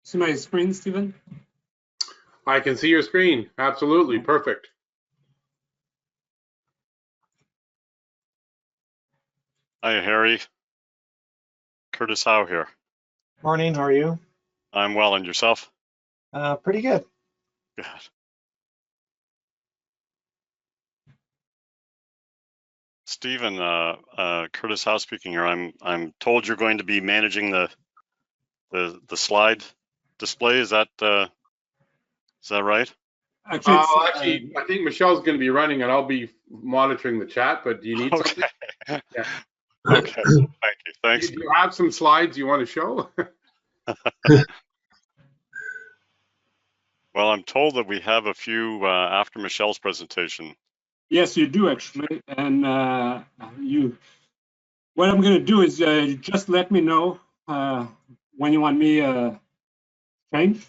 See my screen, Stephen? I can see your screen. Absolutely. Perfect. Hi, Harry. Curtis Howe here. Morning, how are you? I'm well, and yourself? Pretty good. Good. Stephen, Curtis Howe speaking here. I'm told you're going to be managing the slide display. Is that right? Actually, I think Michelle's going to be running it. I'll be monitoring the chat, but do you need something? Yeah. Okay. Thank you. Thanks. Do you have some slides you want to show? Well, I'm told that we have a few after Michelle's presentation. Yes, you do actually. And what I'm going to do is just let me know when you want me change,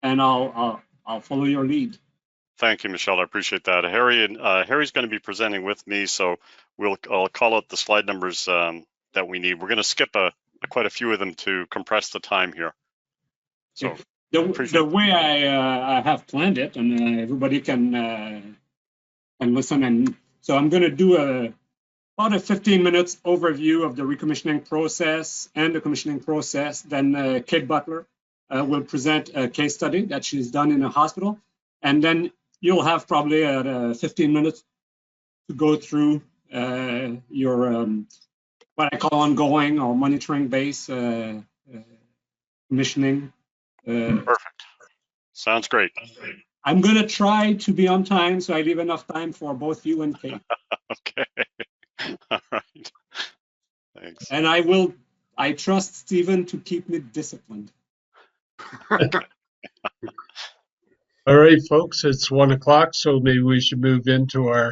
and I'll follow your lead. Thank you, Michelle. I appreciate that. Harry's going to be presenting with me, so I'll call out the slide numbers that we need. We're going to skip quite a few of them to compress the time here. So the way I have planned it, and everybody can listen. And so I'm going to do about a 15 minutes overview of the recommissioning process and the commissioning process. Then Kate Butler will present a case study that she's done in a hospital, and then you'll have probably 15 minutes to go through your what I call ongoing or monitoring base commissioning. Perfect. Sounds great. I'm going to try to be on time, so I leave enough time for both you and Kate. Okay. All right. Thanks. And I trust Stephen to keep me disciplined. All right, folks, it's 1 o'clock, so maybe we should move into our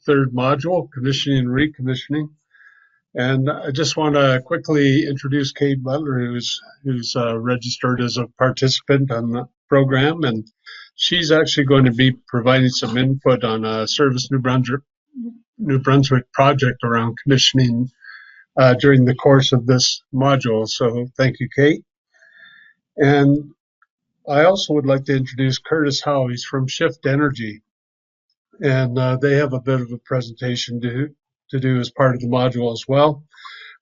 third module, commissioning and recommissioning. And I just want to quickly introduce Kate Butler, who's registered as a participant on the program, and she's actually going to be providing some input on a Service New Brunswick project around commissioning during the course of this module. So thank you, Kate. And I also would like to introduce Curtis Howe. He's from Shift Energy, and they have a bit of a presentation to do as part of the module as well.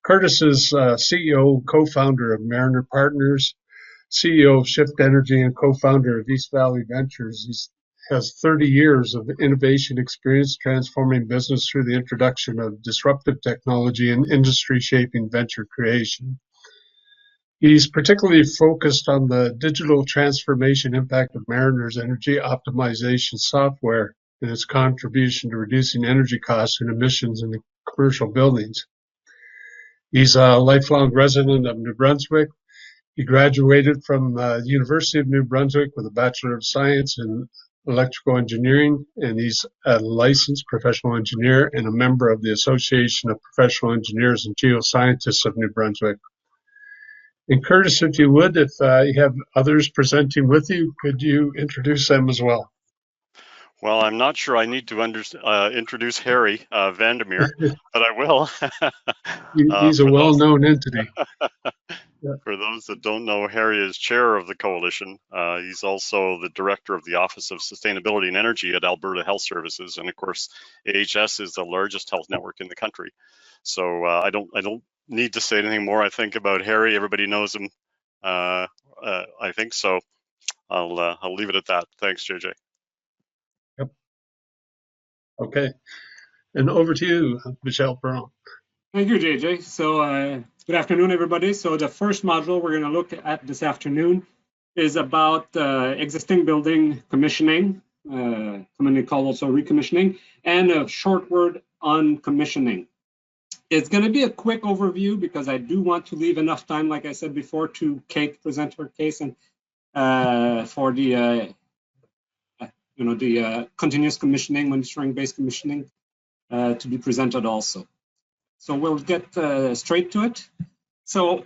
Curtis is CEO and co-founder of Mariner Partners, CEO of Shift Energy, and co-founder of East Valley Ventures. He has 30 years of innovation experience transforming business through the introduction of disruptive technology and industry-shaping venture creation. He's particularly focused on the digital transformation impact of Mariner's energy optimization software and its contribution to reducing energy costs and emissions in the commercial buildings. He's a lifelong resident of New Brunswick. He graduated from the University of New Brunswick with a Bachelor of Science in Electrical Engineering, and he's a licensed professional engineer and a member of the Association of Professional Engineers and Geoscientists of New Brunswick. And Curtis, if you would, if you have others presenting with you, could you introduce them as well? Well, I'm not sure I need to introduce Harry Vandermeer, but I will. He's a well-known entity. For those that don't know, Harry is chair of the coalition. He's also the director of the Office of Sustainability and Energy at Alberta Health Services, and of course, AHS is the largest health network in the country. So I don't need to say anything more, I think, about Harry. Everybody knows him, I think. So I'll leave it at that. Thanks, JJ. Yep. Okay. And over to you, Michelle Perron. Thank you, JJ. So good afternoon, everybody. So the first module we're going to look at this afternoon is about existing building commissioning, commonly called also recommissioning, and a short word on commissioning. It's going to be a quick overview because I do want to leave enough time, like I said before, to Kate present her case and for the continuous commissioning, monitoring-based commissioning to be presented also. So we'll get straight to it. So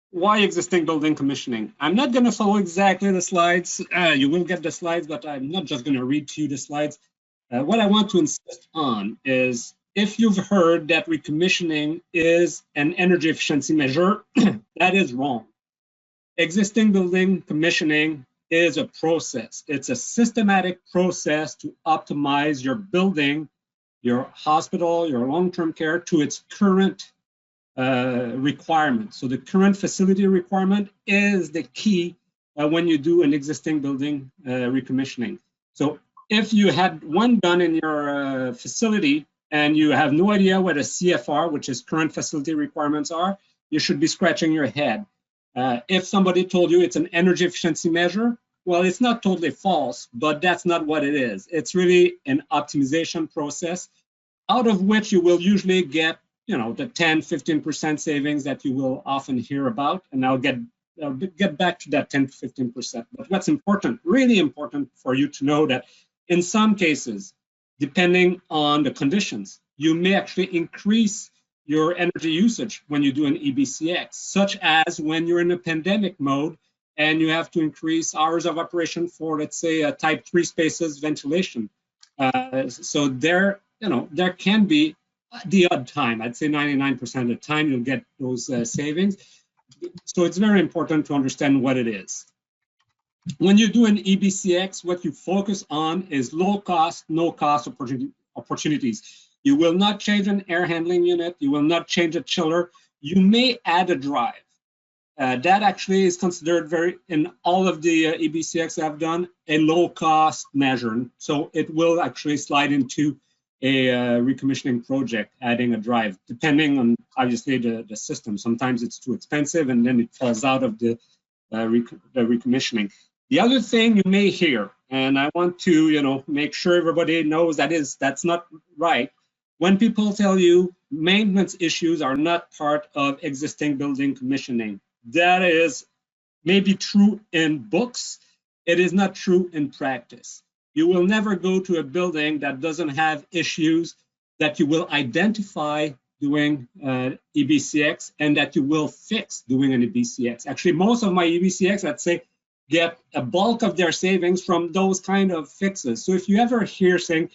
why existing building commissioning? I'm not going to follow exactly the slides. You will get the slides, but I'm not just going to read to you the slides. What I want to insist on is if you've heard that recommissioning is an energy efficiency measure, that is wrong. existing building commissioning is a process. It's a systematic process to optimize your building, your hospital, your long-term care to its current requirement. So the current facility requirement is the key when you do an existing building recommissioning. So if you had one done in your facility and you have no idea what a CFR, which is current facility requirements, are, you should be scratching your head. If somebody told you it's an energy efficiency measure, well, it's not totally false, but that's not what it is. It's really an optimization process out of which you will usually get, you know, the 10-15% savings that you will often hear about. And I'll get back to that 10 to 15%. But what's important, really important for you to know that in some cases, depending on the conditions, you may actually increase your energy usage when you do an EBCX, such as when you're in a pandemic mode and you have to increase hours of operation for, let's say, a type 3 spaces ventilation. So there, you know, there can be the odd time, I'd say 99% of the time you'll get those savings. So it's very important to understand what it is. When you do an EBCX, what you focus on is low cost, no cost opportunities. You will not change an air handling unit. You will not change a chiller. You may add a drive. That actually is considered in all of the EBCX I've done, a low cost measure. So it will actually slide into a recommissioning project, adding a drive, depending on obviously the system. Sometimes it's too expensive and then it falls out of the recommissioning. The other thing you may hear, and I want to, you know, make sure everybody knows that's not right. When people tell you maintenance issues are not part of existing building commissioning, that is maybe true in books. It is not true in practice. You will never go to a building that doesn't have issues that you will identify doing EBCX and that you will fix doing an EBCX. Actually, most of my EBCX, I'd say, get a bulk of their savings from those kind of fixes. So if you ever hear saying,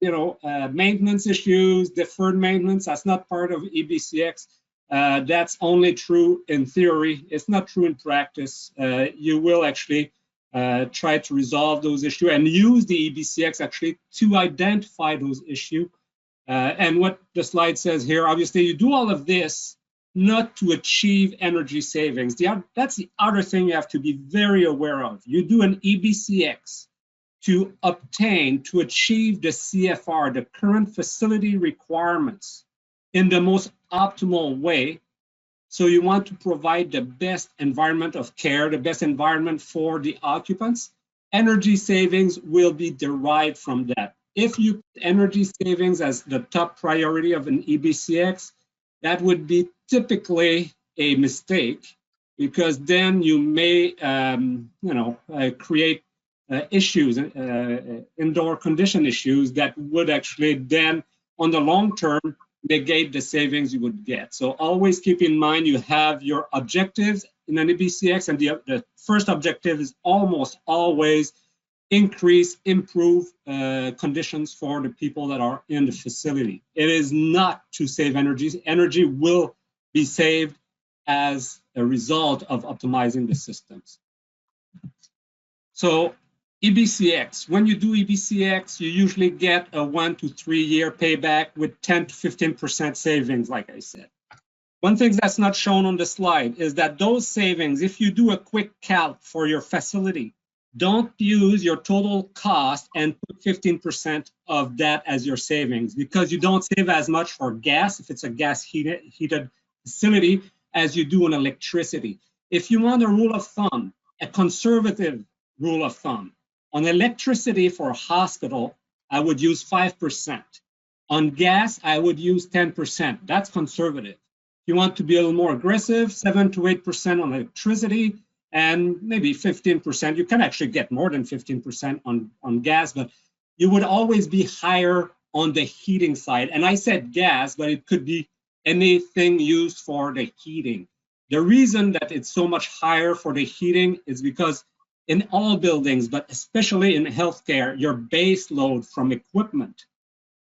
maintenance issues, deferred maintenance, that's not part of EBCX. That's only true in theory. It's not true in practice. You will actually try to resolve those issues and use the EBCX actually to identify those issues. And what the slide says here, obviously you do all of this not to achieve energy savings. That's the other thing you have to be very aware of. You do an EBCX to achieve the CFR, the current facility requirements, in the most optimal way. So you want to provide the best environment of care, the best environment for the occupants. Energy savings will be derived from that. If you put energy savings as the top priority of an EBCX, that would be typically a mistake, because then you may, create issues, indoor condition issues that would actually then, on the long term, negate the savings you would get. So always keep in mind you have your objectives in an EBCX, and the first objective is almost always improve conditions for the people that are in the facility. It is not to save energy. Energy will be saved as a result of optimizing the systems. So EBCX, when you do EBCX, you usually get a 1 to 3 year payback with 10 to 15% savings, like I said. One thing that's not shown on the slide is that those savings, if you do a quick calc for your facility, don't use your total cost and put 15% of that as your savings, because you don't save as much for gas, if it's a gas heated facility, as you do on electricity. If you want a rule of thumb, a conservative rule of thumb, on electricity for a hospital, I would use 5%. On gas, I would use 10%. That's conservative. If you want to be a little more aggressive, 7 to 8% on electricity, and maybe 15%. You can actually get more than 15% on gas, but you would always be higher on the heating side. And I said gas, but it could be anything used for the heating. The reason that it's so much higher for the heating is because in all buildings, but especially in healthcare, your base load from equipment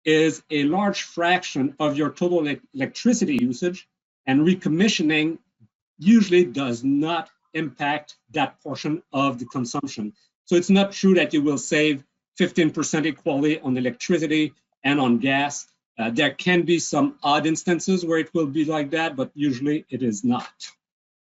is a large fraction of your total electricity usage, and recommissioning usually does not impact that portion of the consumption. So it's not true that you will save 15% equally on electricity and on gas. There can be some odd instances where it will be like that, but usually it is not.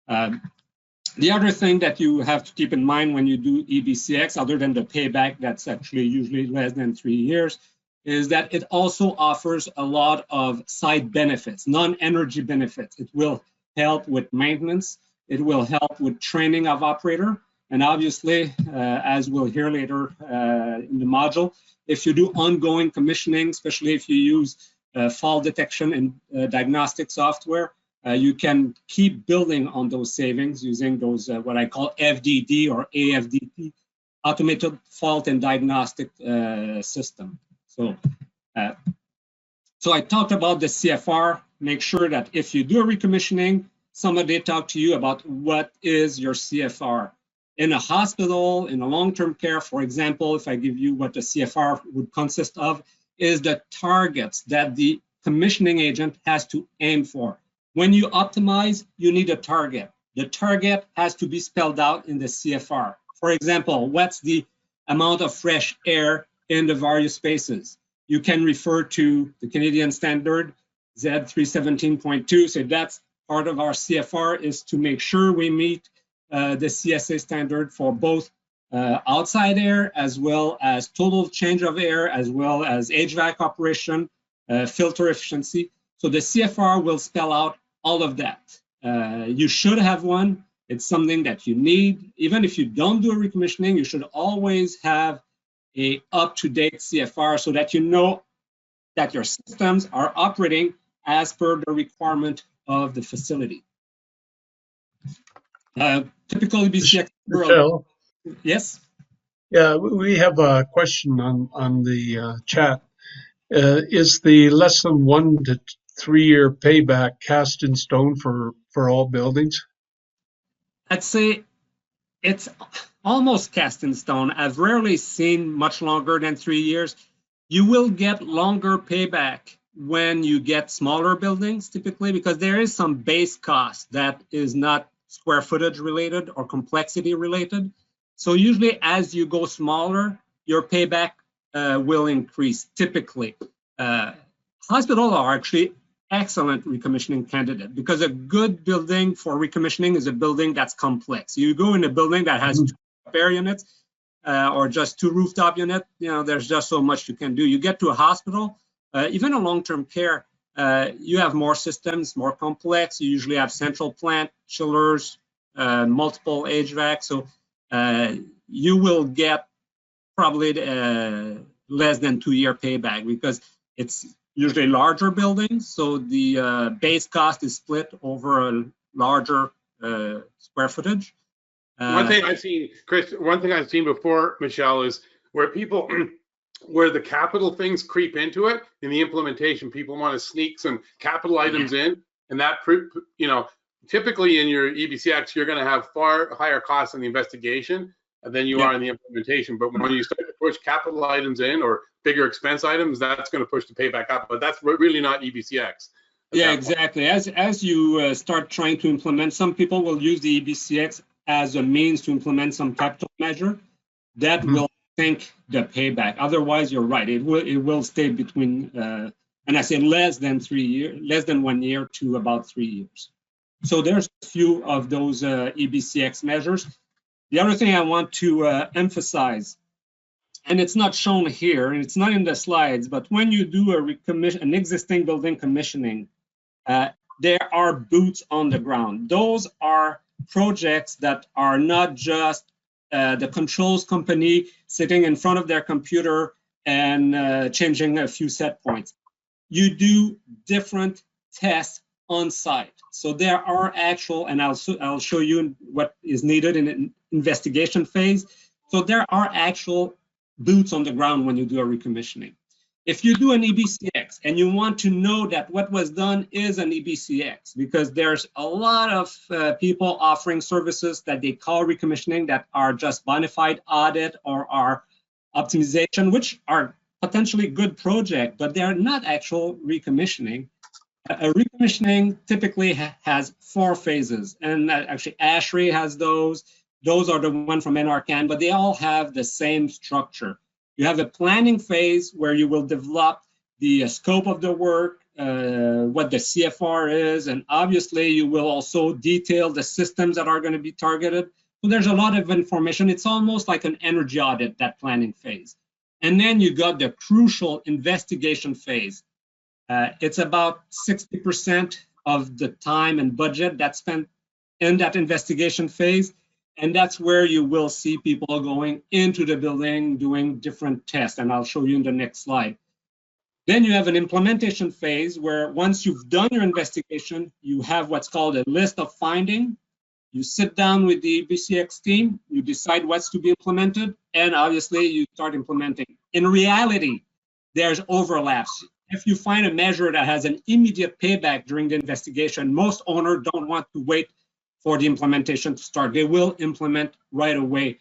The other thing that you have to keep in mind when you do EBCX, other than the payback that's actually usually less than 3 years, is that it also offers a lot of side benefits, non-energy benefits. It will help with maintenance. It will help with training of operator. And obviously, as we'll hear later in the module, if you do ongoing commissioning, especially if you use fault detection and diagnostic software, you can keep building on those savings using those what I call FDD or AFDT, automated fault and diagnostic system. So I talked about the CFR. Make sure that if you do a recommissioning, somebody talk to you about what is your CFR. In a hospital, in a long-term care, for example, if I give you what the CFR would consist of, is the targets that the commissioning agent has to aim for. When you optimize, you need a target. The target has to be spelled out in the CFR. For example, what's the amount of fresh air in the various spaces? You can refer to the Canadian standard Z317.2. So that's part of our CFR, is to make sure we meet the CSA standard for both outside air, as well as total change of air, as well as HVAC operation, filter efficiency. So the CFR will spell out all of that. You should have one. It's something that you need. Even if you don't do a recommissioning, you should always have a up-to-date CFR so that you know that your systems are operating as per the requirement of the facility. Typical EBCX. Michelle? Yes? Yeah, we have a question on the chat. Is the less than 1 to 3 year payback cast in stone for all buildings? I'd say it's almost cast in stone. I've rarely seen much longer than 3 years. You will get longer payback when you get smaller buildings, typically, because there is some base cost that is not square footage related or complexity related. So usually as you go smaller, your payback will increase typically. Hospitals are actually excellent recommissioning candidate because a good building for recommissioning is a building that's complex. You go in a building that has 2 air units or just 2 rooftop units, you know, there's just so much you can do. You get to a hospital, even a long-term care, you have more systems, more complex. You usually have central plant, chillers, multiple HVAC. So you will get probably less than 2 year payback because it's usually larger buildings. So the base cost is split over a larger square footage. One thing I've seen, Chris, one thing I've seen before, Michelle, is where people, where the capital things creep into it in the implementation, people want to sneak some capital items in, and that, you know, typically in your EBCX, you're going to have far higher costs in the investigation than you are in the implementation. But when you start to push capital items in or bigger expense items, that's going to push the payback up. But that's really not EBCX. Yeah, exactly. As you start trying to implement, some people will use the EBCX as a means to implement some capital measure that will sink the payback. Otherwise, you're right. It will stay between, and I say less than 3 years, less than 1 year to about 3 years. So there's a few of those EBCX measures. The other thing I want to emphasize, and it's not shown here, and it's not in the slides, but when you do an existing building commissioning, there are boots on the ground. Those are projects that are not just the controls company sitting in front of their computer and changing a few set points. You do different tests on site. So there are actual, and I'll show you what is needed in an investigation phase. So there are actual boots on the ground when you do a recommissioning. If you do an EBCX and you want to know that what was done is an EBCX, because there's a lot of people offering services that they call recommissioning that are just bona fide audit or are optimization, which are potentially good projects, but they're not actual recommissioning. A recommissioning typically has 4 phases, and actually ASHRAE has those. Those are the one from NRCan, but they all have the same structure. You have a planning phase where you will develop the scope of the work, what the CFR is, and obviously you will also detail the systems that are going to be targeted. So there's a lot of information. It's almost like an energy audit, that planning phase. And then you got the crucial investigation phase. It's about 60% of the time and budget that's spent in that investigation phase. And that's where you will see people going into the building, doing different tests. And I'll show you in the next slide. Then you have an implementation phase where once you've done your investigation, you have what's called a list of findings. You sit down with the EBCX team, you decide what's to be implemented, and obviously you start implementing. In reality, there's overlaps. If you find a measure that has an immediate payback during the investigation, most owners don't want to wait for the implementation to start. They will implement right away.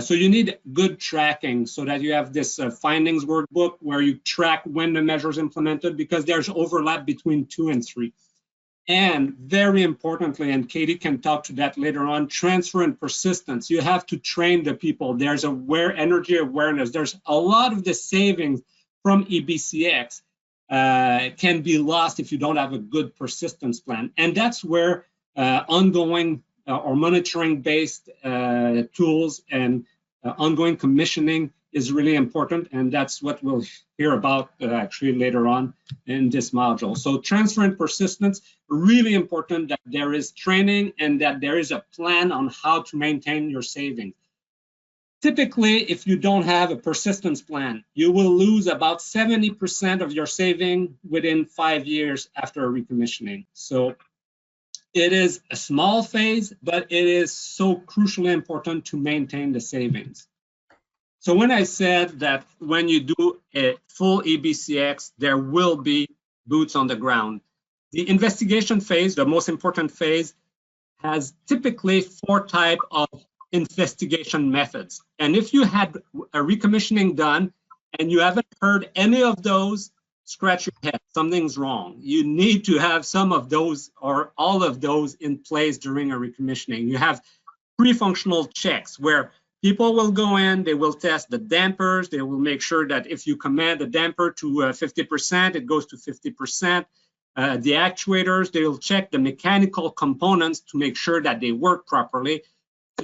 So you need good tracking so that you have this findings workbook where you track when the measure is implemented, because there's overlap between 2 and 3. And very importantly, and Katie can talk to that later on, transfer and persistence. You have to train the people. There's energy awareness. There's a lot of the savings from EBCX can be lost if you don't have a good persistence plan. And that's where ongoing or monitoring-based tools and ongoing commissioning is really important, and that's what we'll hear about actually later on in this module. So transfer and persistence, really important that there is training and that there is a plan on how to maintain your savings. Typically, if you don't have a persistence plan, you will lose about 70% of your saving within 5 years after a recommissioning. So it is a small phase, but it is so crucially important to maintain the savings. So when I said that when you do a full EBCX, there will be boots on the ground. The investigation phase, the most important phase, has typically 4 types of investigation methods. And if you had a recommissioning done and you haven't heard any of those, scratch your head, something's wrong. You need to have some of those or all of those in place during a recommissioning. You have pre-functional checks where people will go in, they will test the dampers, they will make sure that if you command the damper to 50%, it goes to 50%. The actuators, they will check the mechanical components to make sure that they work properly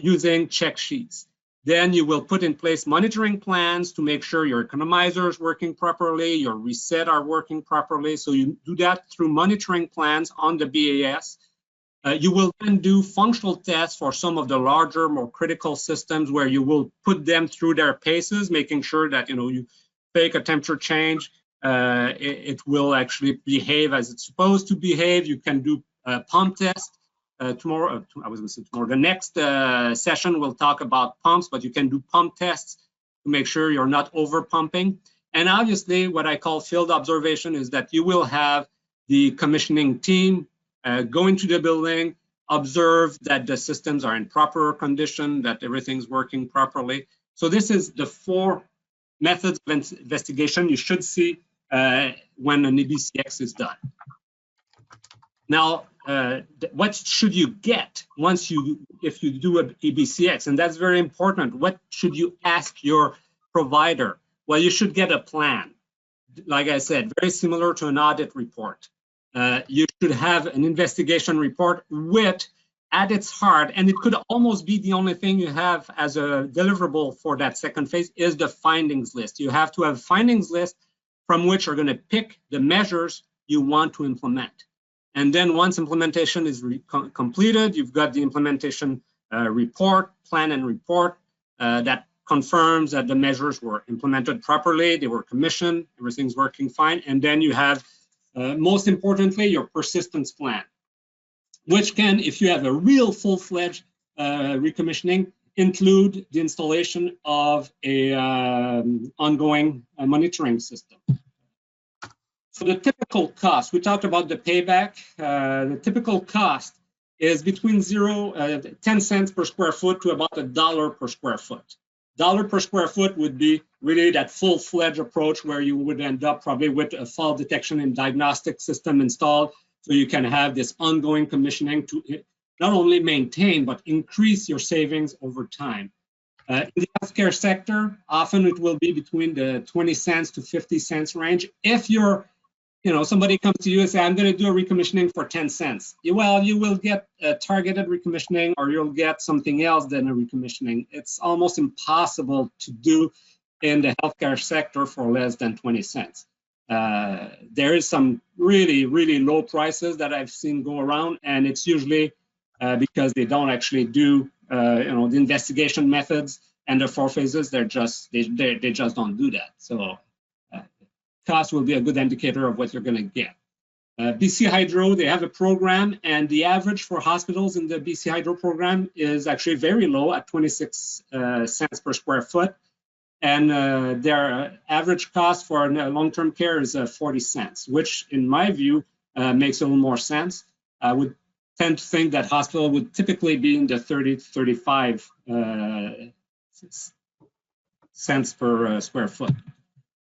using check sheets. Then you will put in place monitoring plans to make sure your economizer is working properly, your reset are working properly. So you do that through monitoring plans on the BAS. You will then do functional tests for some of the larger, more critical systems where you will put them through their paces, making sure that you fake a temperature change, it will actually behave as it's supposed to behave. You can do pump tests. Tomorrow, I was going to say tomorrow, the next session we'll talk about pumps, but you can do pump tests to make sure you're not over pumping. And obviously what I call field observation is that you will have the commissioning team go into the building, observe that the systems are in proper condition, that everything's working properly. So this is the 4 methods of investigation you should see when an EBCX is done. Now, what should you get if you do an EBCX? And that's very important. What should you ask your provider? Well, you should get a plan. Like I said, very similar to an audit report. You should have an investigation report with, at its heart, and it could almost be the only thing you have as a deliverable for that second phase, is the findings list. You have to have a findings list from which you're going to pick the measures you want to implement. And then once implementation is completed, you've got the implementation report, plan and report that confirms that the measures were implemented properly, they were commissioned, everything's working fine. And then you have, most importantly, your persistence plan, which can, if you have a real full-fledged recommissioning, include the installation of a ongoing monitoring system. So the typical cost, we talked about the payback. The typical cost is between 10 cents per square foot to about $1 per square foot. Dollar per square foot would be really that full-fledged approach where you would end up probably with a fall detection and diagnostic system installed, so you can have this ongoing commissioning to not only maintain but increase your savings over time. In the healthcare sector, often it will be between the 20 cents to 50 cents range. If you're, somebody comes to you and say, I'm going to do a recommissioning for 10 cents. Well, you will get a targeted recommissioning, or you'll get something else than a recommissioning. It's almost impossible to do in the healthcare sector for less than 20 cents. There is some really, really low prices that I've seen go around, and it's usually because they don't actually do the investigation methods and the 4 phases. They just don't do that. So cost will be a good indicator of what you're going to get. BC Hydro, they have a program, and the average for hospitals in the BC Hydro program is actually very low at 26 cents per square foot. And their average cost for long-term care is 40 cents, which in my view makes a little more sense. I would tend to think that hospital would typically be in the 30 to 35 cents per square foot.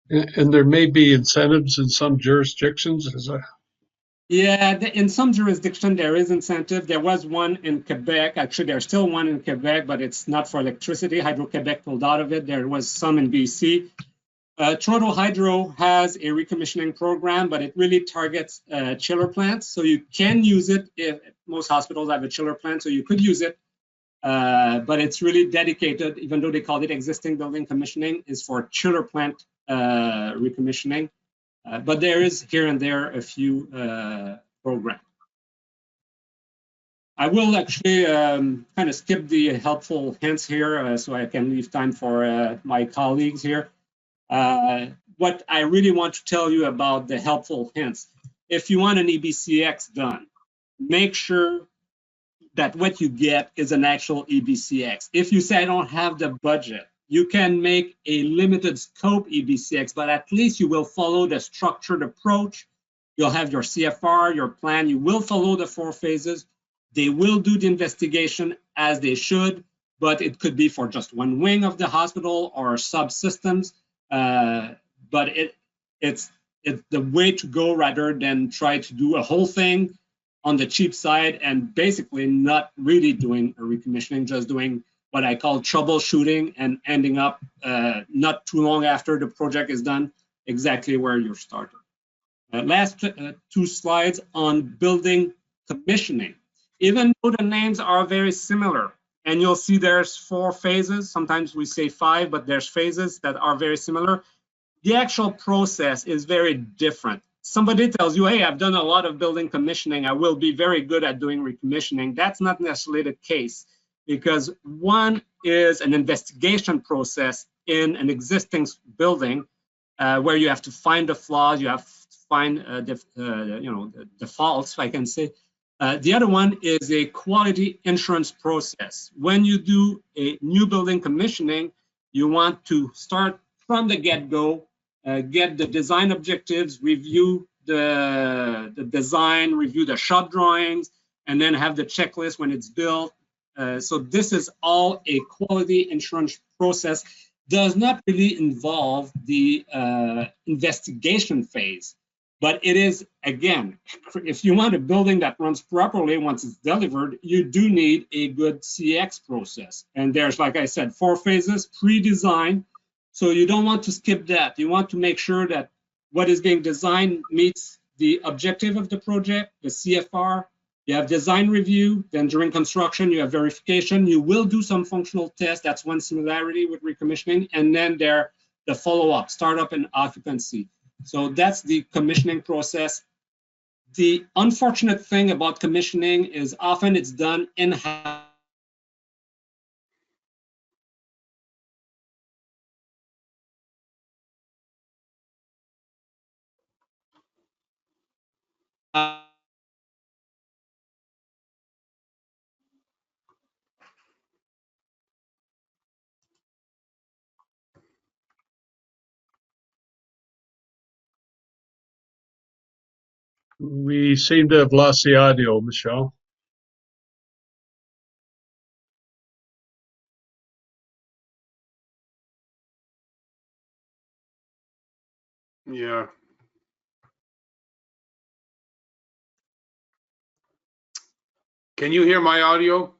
And there may be incentives in some jurisdictions. Yeah, in some jurisdictions there is incentive. There was one in Quebec. Actually, there's still one in Quebec, but it's not for electricity. Hydro-Quebec pulled out of it. There was some in BC. Toronto Hydro has a recommissioning program, but it really targets chiller plants. So you can use it if most hospitals have a chiller plant, so you could use it. But it's really dedicated, even though they call it existing building commissioning, is for chiller plant recommissioning. But there is here and there a few programs. I will actually kind of skip the helpful hints here so I can leave time for my colleagues here. What I really want to tell you about the helpful hints, if you want an EBCX done, make sure that what you get is an actual EBCX. If you say I don't have the budget, you can make a limited scope EBCX, but at least you will follow the structured approach. You'll have your CFR, your plan. You will follow the 4 phases. They will do the investigation as they should, but it could be for just one wing of the hospital or subsystems. But it's the way to go rather than try to do a whole thing on the cheap side and basically not really doing a recommissioning, just doing what I call troubleshooting and ending up not too long after the project is done, exactly where you're starting. Last 2 slides on building commissioning. Even though the names are very similar, and you'll see there's 4 phases, sometimes we say 5, but there's phases that are very similar. The actual process is very different. Somebody tells you, hey, I've done a lot of building commissioning, I will be very good at doing recommissioning. That's not necessarily the case, because one is an investigation process in an existing building where you have to find the flaws, you have to find the faults, if I can say. The other one is a quality insurance process. When you do a new building commissioning, you want to start from the get-go, get the design objectives, review the design, review the shop drawings, and then have the checklist when it's built. So this is all a quality insurance process. Does not really involve the investigation phase, but it is, again, if you want a building that runs properly once it's delivered, you do need a good CX process. And there's, like I said, 4 phases, pre-design. So you don't want to skip that. You want to make sure that what is being designed meets the objective of the project, the CFR. You have design review, then during construction, you have verification. You will do some functional tests. That's one similarity with recommissioning. And then the follow-up, startup and occupancy. So that's the commissioning process. The unfortunate thing about commissioning is often it's done in-house. We seem to have lost the audio, Michelle. Yeah. Can you hear my audio?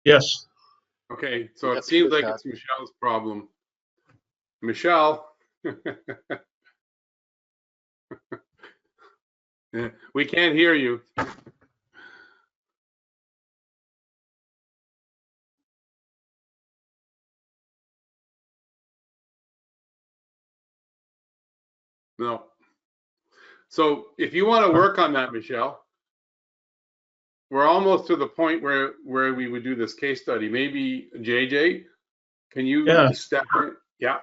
Yes. Okay, so it Yes, seems good, like Todd. it's Michelle's problem. Michelle? We can't hear you. No. So if you want to work on that, Michelle, we're almost to the point where we would do this case study. Maybe JJ, can you Yeah. step in? Yeah.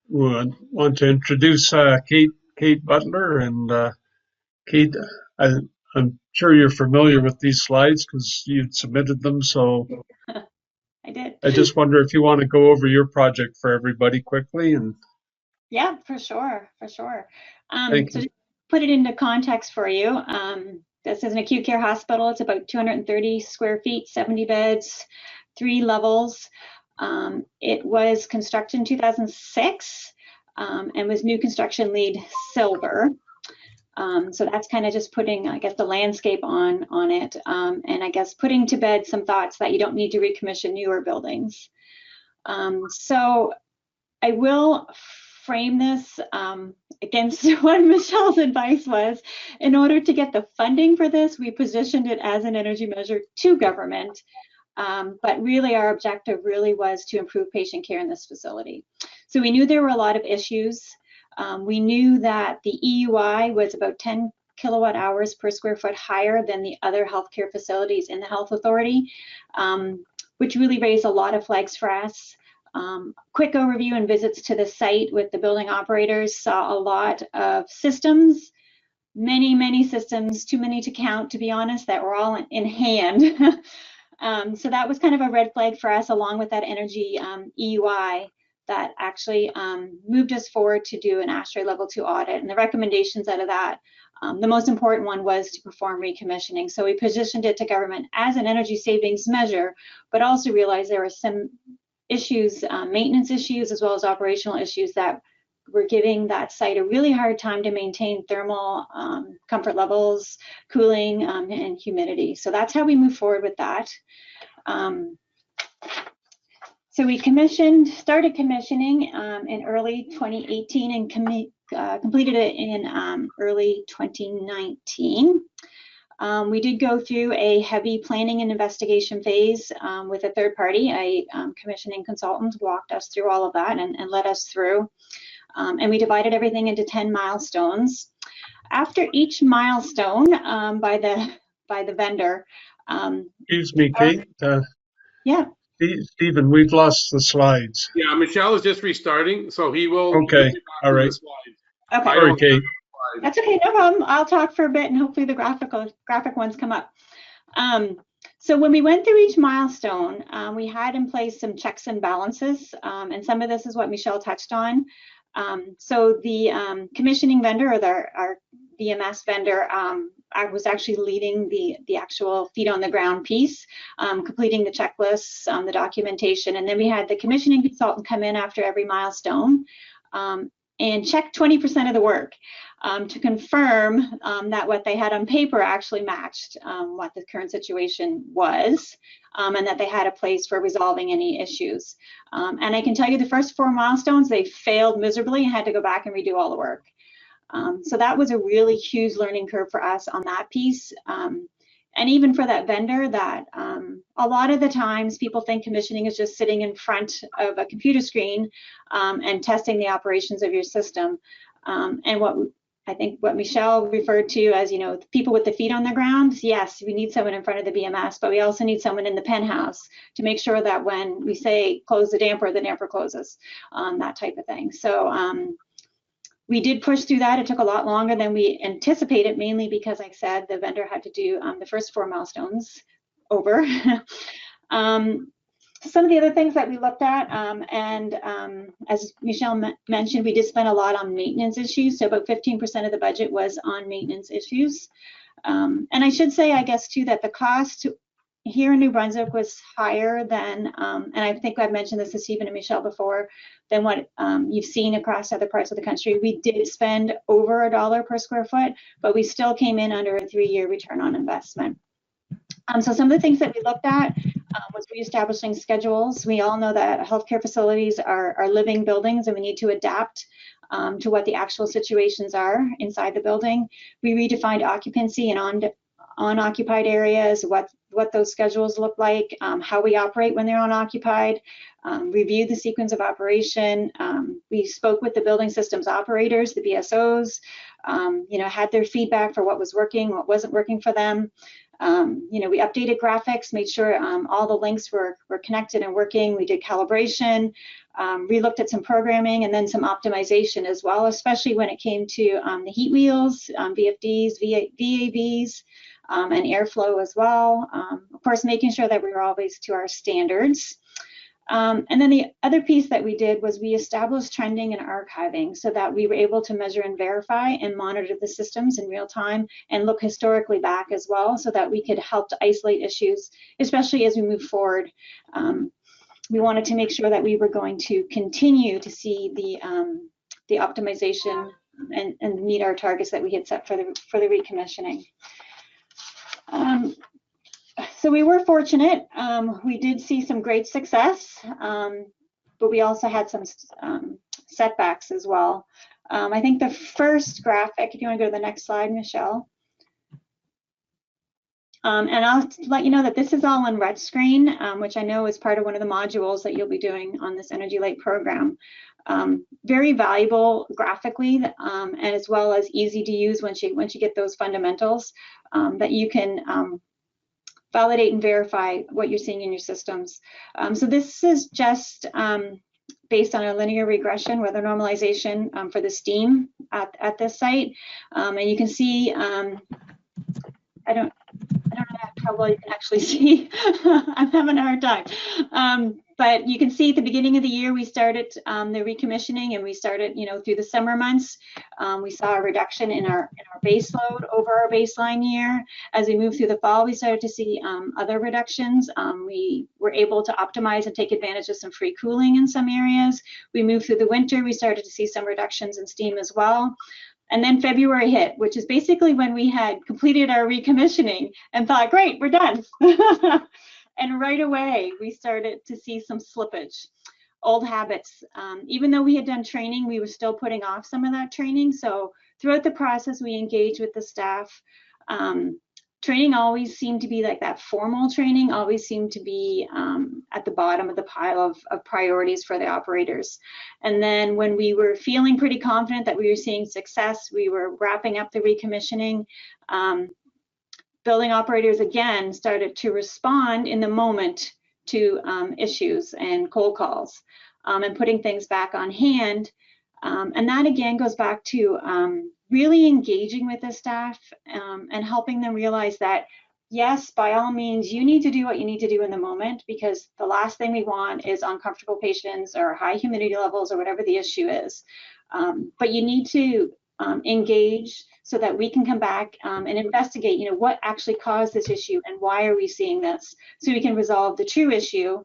We want to introduce Kate Butler. And Kate, I'm sure you're familiar with these slides because you'd submitted them. So I did. I just wonder if you want to go over your project for everybody quickly. And Yeah, for sure, for sure. Thank So you. to put it into context for you, this is an acute care hospital. It's about 230 square feet, 70 beds, 3 levels. It was constructed in 2006 and was new construction lead silver. So that's kind of just putting, I guess, the landscape on it, and I guess putting to bed some thoughts that you don't need to recommission newer buildings. So I will frame this against what Michelle's advice was. In order to get the funding for this, we positioned it as an energy measure to government. But really our objective really was to improve patient care in this facility. So we knew there were a lot of issues. We knew that the EUI was about 10 kilowatt hours per square foot higher than the other healthcare facilities in the health authority, which really raised a lot of flags for us. Quick overview and visits to the site with the building operators saw a lot of systems, many systems, too many to count, to be honest, that were all in hand. So that was kind of a red flag for us, along with that energy EUI that actually moved us forward to do an ASHRAE level 2 audit. And the recommendations out of that, the most important one was to perform recommissioning. So we positioned it to government as an energy savings measure, but also realized there were some issues, maintenance issues, as well as operational issues that were giving that site a really hard time to maintain thermal comfort levels, cooling, and humidity. So that's how we move forward with that. So we started commissioning in early 2018 and completed it in early 2019. We did go through a heavy planning and investigation phase with a third party. A commissioning consultant walked us through all of that and led us through. And we divided everything into 10 milestones. After each milestone by the vendor. Excuse me, Kate. Yeah. Stephen, we've lost the slides. Yeah, Michelle is just restarting, so he will. Okay, all right. Okay. Sorry, Kate. That's okay, no problem. I'll talk for a bit and hopefully the graphic ones come up. So when we went through each milestone, we had in place some checks and balances, and some of this is what Michelle touched on. So the commissioning vendor, or our BMS vendor, I was actually leading the actual feet on the ground piece, completing the checklists, the documentation, and then we had the commissioning consultant come in after every milestone and check 20% of the work to confirm that what they had on paper actually matched what the current situation was, and that they had a place for resolving any issues. And I can tell you the first 4 milestones, they failed miserably and had to go back and redo all the work. So that was a really huge learning curve for us on that piece. And even for that vendor, that a lot of the times people think commissioning is just sitting in front of a computer screen and testing the operations of your system. And I think what Michelle referred to as, people with the feet on the ground, yes, we need someone in front of the BMS, but we also need someone in the penthouse to make sure that when we say close the damper closes, that type of thing. So we did push through that. It took a lot longer than we anticipated, mainly because, like I said, the vendor had to do the first 4 milestones over. Some of the other things that we looked at, as Michelle mentioned, we did spend a lot on maintenance issues. So about 15% of the budget was on maintenance issues. And I should say, I guess, too, that the cost, here in New Brunswick was higher than, and I think I've mentioned this to Stephen and Michelle before, than what you've seen across other parts of the country. We did spend over $1 per square foot, but we still came in under a 3-year return on investment. So some of the things that we looked at was reestablishing schedules. We all know that healthcare facilities are living buildings, and we need to adapt to what the actual situations are inside the building. We redefined occupancy and unoccupied areas, what those schedules look like, how we operate when they're unoccupied, reviewed the sequence of operation. We spoke with the building systems operators, the BSOs, had their feedback for what was working, what wasn't working for them. We updated graphics, made sure all the links were connected and working. We did calibration, re-looked at some programming, and then some optimization as well, especially when it came to the heat wheels, VFDs, VAVs, and airflow as well. Of course, making sure that we were always to our standards. And then the other piece that we did was we established trending and archiving so that we were able to measure and verify and monitor the systems in real time and look historically back as well so that we could help to isolate issues, especially as we move forward. We wanted to make sure that we were going to continue to see the optimization and meet our targets that we had set for the recommissioning. So we were fortunate. We did see some great success, but we also had some setbacks as well. I think the first graphic, if you want to go to the next slide, Michelle. And I'll let you know that this is all in red screen, which I know is part of one of the modules that you'll be doing on this Energy Lake program. Very valuable graphically, and as well as easy to use once you get those fundamentals that you can validate and verify what you're seeing in your systems. So this is just based on a linear regression weather normalization for the steam at this site. And you can see, I don't know how well you can actually see. I'm having a hard time. But you can see at the beginning of the year, we started the recommissioning, and we started, through the summer months. We saw a reduction in our base load over our baseline year. As we moved through the fall, we started to see other reductions. We were able to optimize and take advantage of some free cooling in some areas. We moved through the winter, we started to see some reductions in steam as well. And then February hit, which is basically when we had completed our recommissioning and thought, great, we're done. And right away, we started to see some slippage, old habits. Even though we had done training, we were still putting off some of that training. So throughout the process, we engaged with the staff. Training always seemed to be like that formal training, always seemed to be at the bottom of the pile of priorities for the operators. And then when we were feeling pretty confident that we were seeing success, we were wrapping up the recommissioning. Building operators again started to respond in the moment to issues and cold calls and putting things back on hand. And that again goes back to really engaging with the staff and helping them realize that, yes, by all means, you need to do what you need to do in the moment, because the last thing we want is uncomfortable patients or high humidity levels or whatever the issue is. But you need to engage so that we can come back and investigate, what actually caused this issue and why are we seeing this, so we can resolve the true issue.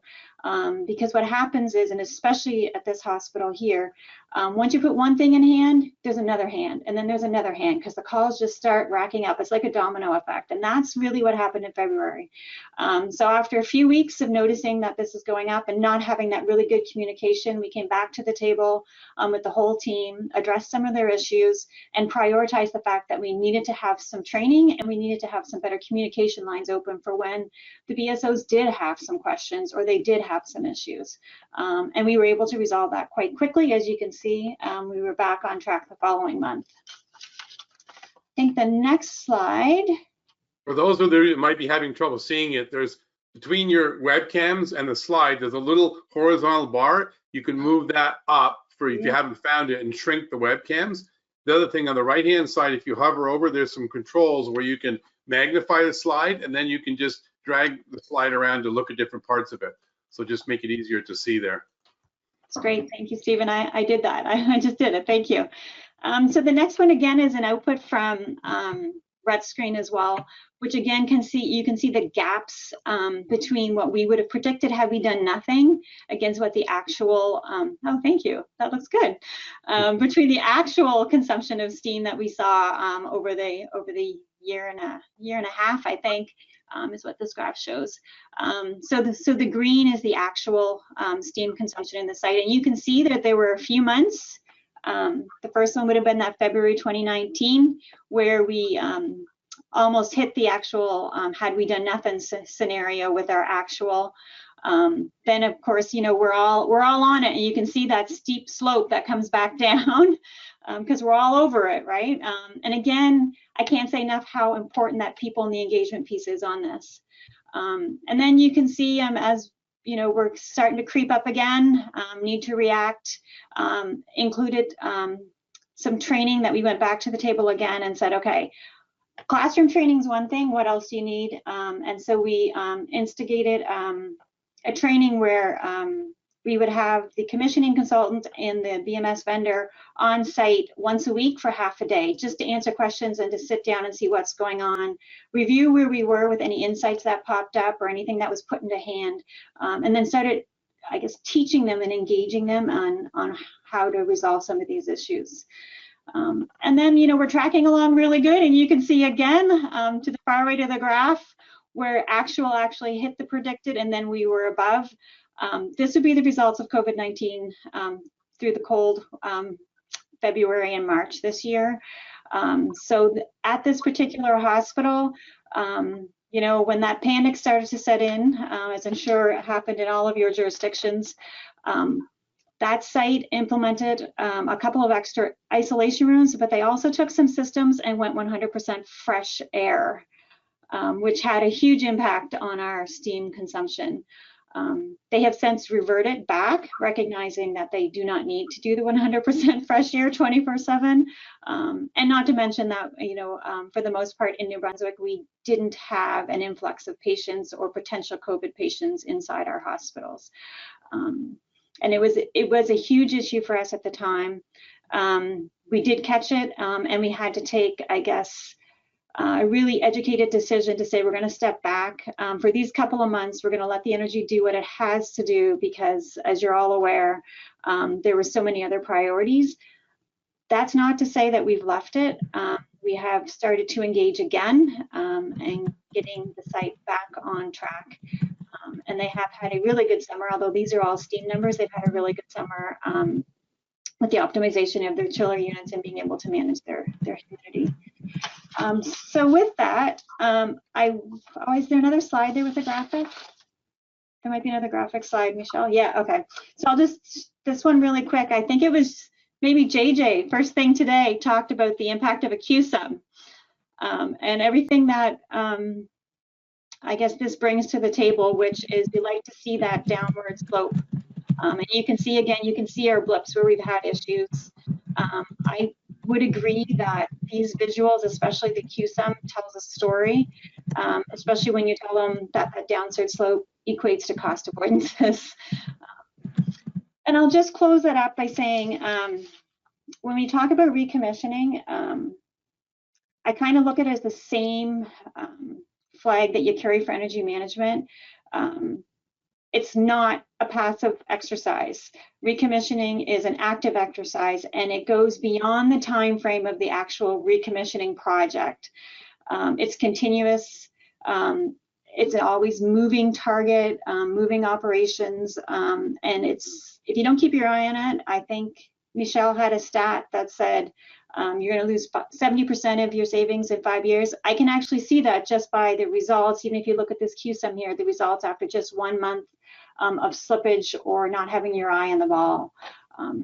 Because what happens is, and especially at this hospital here, once you put one thing in hand, there's another hand, and then there's another hand, because the calls just start racking up. It's like a domino effect, and that's really what happened in February. So after a few weeks of noticing that this is going up and not having that really good communication, we came back to the table with the whole team, addressed some of their issues, and prioritized the fact that we needed to have some training and we needed to have some better communication lines open for when the BSOs did have some questions or they did have some issues. And we were able to resolve that quite quickly. As you can see, we were back on track the following month. I think the next slide. For those of you that might be having trouble seeing it, there's between your webcams and the slide, there's a little horizontal bar. You can move that up for if you haven't found it and shrink the webcams. The other thing on the right-hand side, if you hover over, there's some controls where you can magnify the slide, and then you can just drag the slide around to look at different parts of it. So just make it easier to see there. That's great. Thank you, Stephen. I did that. I just did it. Thank you. So the next one again is an output from ret screen as well, which again you can see the gaps between what we would have predicted had we done nothing against what the actual, oh, thank you, that looks good, between the actual consumption of steam that we saw over the year and a half, I think, is what this graph shows. So the green is the actual steam consumption in the site, and you can see that there were a few months. The first one would have been that February 2019, where we almost hit the actual had we done nothing scenario with our actual. Then of course, you know, we're all on it, and you can see that steep slope that comes back down because we're all over it, right? And again, I can't say enough how important that people and the engagement piece is on this. And then you can see as you know, we're starting to creep up again, need to react, included some training that we went back to the table again and said, okay, classroom training is one thing, what else do you need? And so we instigated a training where we would have the commissioning consultant and the BMS vendor on site once a week for half a day, just to answer questions and to sit down and see what's going on, review where we were with any insights that popped up or anything that was put into hand, and then started, I guess, teaching them and engaging them on how to resolve some of these issues. And then, you know, we're tracking along really good, and you can see again to the far right of the graph where actually hit the predicted, and then we were above. This would be the results of COVID-19 through the cold February and March this year. So at this particular hospital, you know, when that panic started to set in, as I'm sure it happened in all of your jurisdictions, that site implemented a couple of extra isolation rooms, but they also took some systems and went 100% fresh air, which had a huge impact on our steam consumption. They have since reverted back, recognizing that they do not need to do the 100% fresh air 24/7. And not to mention that, you know, for the most part in New Brunswick, we didn't have an influx of patients or potential COVID patients inside our hospitals. And it was a huge issue for us at the time. We did catch it, and we had to take, I guess, a really educated decision to say we're going to step back for these couple of months. We're going to let the energy do what it has to do because, as you're all aware, there were so many other priorities. That's not to say that we've left it. We have started to engage again and getting the site back on track. And they have had a really good summer, although these are all steam numbers. They've had a really good summer with the optimization of their chiller units and being able to manage their humidity. So with that, is there another slide there with the graphic? There might be another graphic slide, Michelle. Yeah, okay. So I'll just, this one really quick. I think it was maybe JJ, first thing today, talked about the impact of a Q-sub and everything that I guess this brings to the table, which is we like to see that downward slope. And you can see, again, you can see our blips where we've had issues. I would agree that these visuals, especially the Q-sum, tells a story, especially when you tell them that that downside slope equates to cost avoidances. And I'll just close that up by saying, when we talk about recommissioning, I kind of look at it as the same flag that you carry for energy management. It's not a passive exercise. Recommissioning is an active exercise, and it goes beyond the time frame of the actual recommissioning project. It's continuous. It's an always moving target, moving operations, and it's, if you don't keep your eye on it, I think Michelle had a stat that said you're going to lose 70% of your savings in 5 years. I can actually see that just by the results. Even if you look at this Q-sum here, the results after just 1 month of slippage or not having your eye on the ball.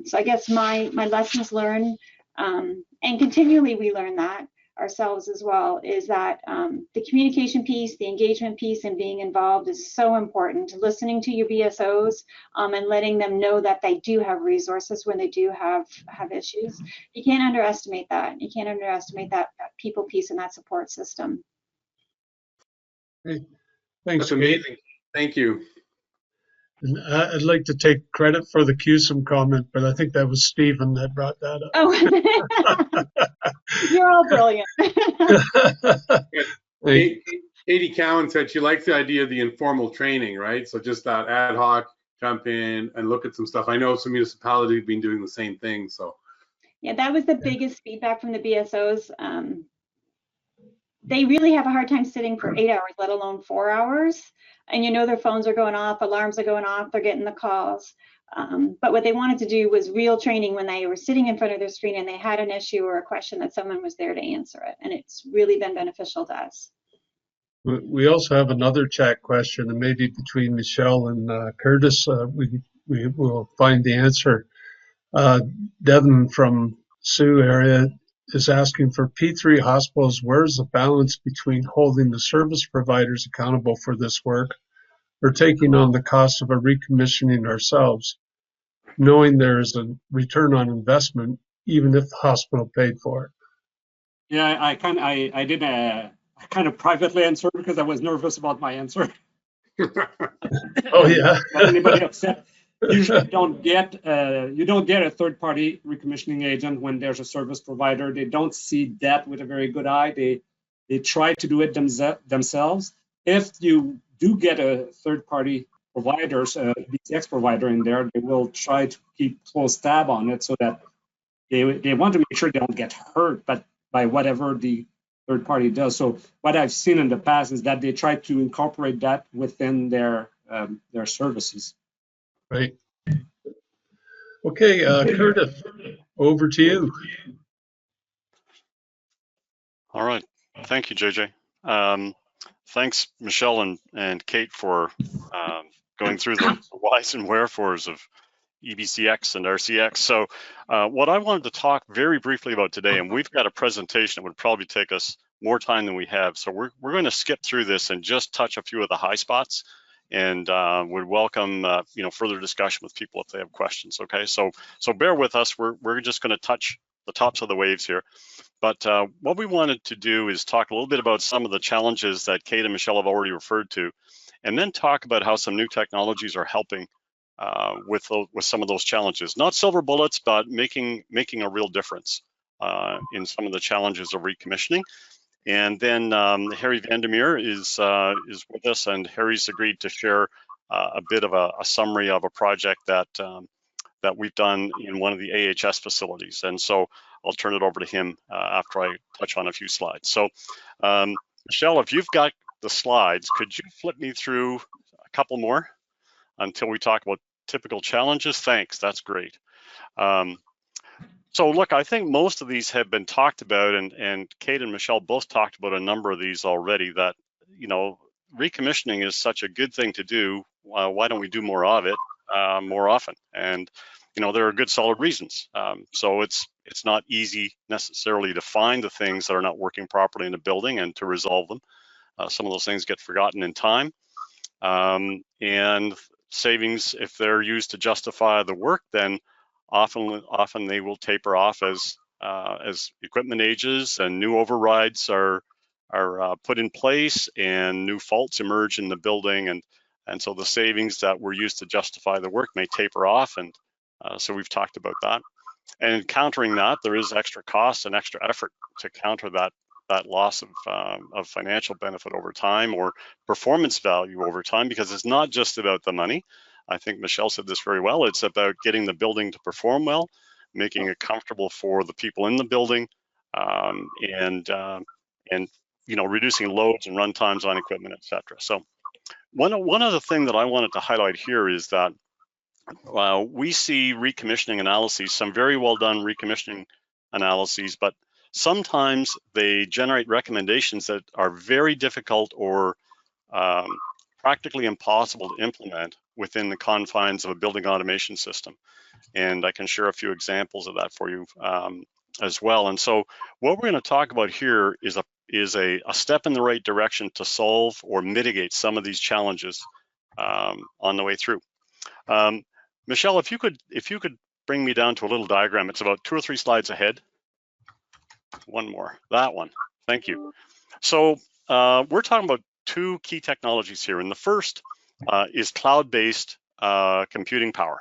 So I guess my lessons learned, and continually we learn that ourselves as well, is that the communication piece, the engagement piece, and being involved is so important. Listening to your BSOs and letting them know that they do have resources when they do have issues. You can't underestimate that. You can't underestimate that people piece and that support system. Hey, thanks. That's amazing. Thank you. And I'd like to take credit for the CUSUM comment, but I think that was Stephen that brought that up. Oh, you're all brilliant. Katie Cowan said she likes the idea of the informal training, right? So just that ad hoc, jump in and look at some stuff. I know some municipalities have been doing the same thing, so. Yeah, that was the biggest feedback from the BSOs. They really have a hard time sitting for 8 hours, let alone 4 hours. And you know their phones are going off, alarms are going off, they're getting the calls. But what they wanted to do was real training when they were sitting in front of their screen and they had an issue or a question that someone was there to answer it. And it's really been beneficial to us. We also have another chat question, and maybe between Michelle and Curtis, we will find the answer. Devin from Sioux area is asking, for P3 hospitals, where's the balance between holding the service providers accountable for this work or taking on the cost of a recommissioning ourselves, knowing there is a return on investment, even if the hospital paid for it? Yeah, I kind of privately answered because I was nervous about my answer. Oh yeah. Anybody upset? Usually you don't get a third-party recommissioning agent when there's a service provider. They don't see that with a very good eye. They try to do it themselves. If you do get a third-party provider, a BTX provider in there, they will try to keep close tab on it so that they want to make sure they don't get hurt, but by whatever the third party does. So what I've seen in the past is that they try to incorporate that within their services. Right. Okay, Curtis, over to you. All right. Thank you, JJ. Thanks, Michelle and Kate, for going through the whys and wherefores of EBCX and RCX. So what I wanted to talk very briefly about today, and we've got a presentation that would probably take us more time than we have. So we're going to skip through this and just touch a few of the high spots, and would welcome further discussion with people if they have questions. Okay, so bear with us. We're just going to touch the tops of the waves here. But what we wanted to do is talk a little bit about some of the challenges that Kate and Michelle have already referred to, and then talk about how some new technologies are helping with some of those challenges. Not silver bullets, but making a real difference in some of the challenges of recommissioning. And then Harry Vandermeer is with us, and Harry's agreed to share a bit of a summary of a project that we've done in one of the AHS facilities. And so I'll turn it over to him after I touch on a few slides. So Michelle, if you've got the slides, could you flip me through a couple more until we talk about typical challenges? Thanks, that's great. So look, I think most of these have been talked about, and Kate and Michelle both talked about a number of these already, that, recommissioning is such a good thing to do. Why don't we do more of it more often? And, there are good solid reasons. So it's not easy necessarily to find the things that are not working properly in the building and to resolve them. Some of those things get forgotten in time. And savings, if they're used to justify the work, then often they will taper off as equipment ages and new overrides are put in place and new faults emerge in the building, and so the savings that were used to justify the work may taper off, and so we've talked about that. And countering that, there is extra cost and extra effort to counter that loss of financial benefit over time or performance value over time, because it's not just about the money. I think Michelle said this very well. It's about getting the building to perform well, making it comfortable for the people in the building, and reducing loads and run times on equipment, et cetera. So one other thing that I wanted to highlight here is that we see recommissioning analyses, some very well done recommissioning analyses, but sometimes they generate recommendations that are very difficult or practically impossible to implement within the confines of a building automation system. And I can share a few examples of that for you as well. And so what we're going to talk about here is a step in the right direction to solve or mitigate some of these challenges on the way through. Michelle, if you could bring me down to a little diagram. It's about 2 or 3 slides ahead. One more, that one. Thank you. So we're talking about 2 key technologies here, and the first is cloud-based computing power.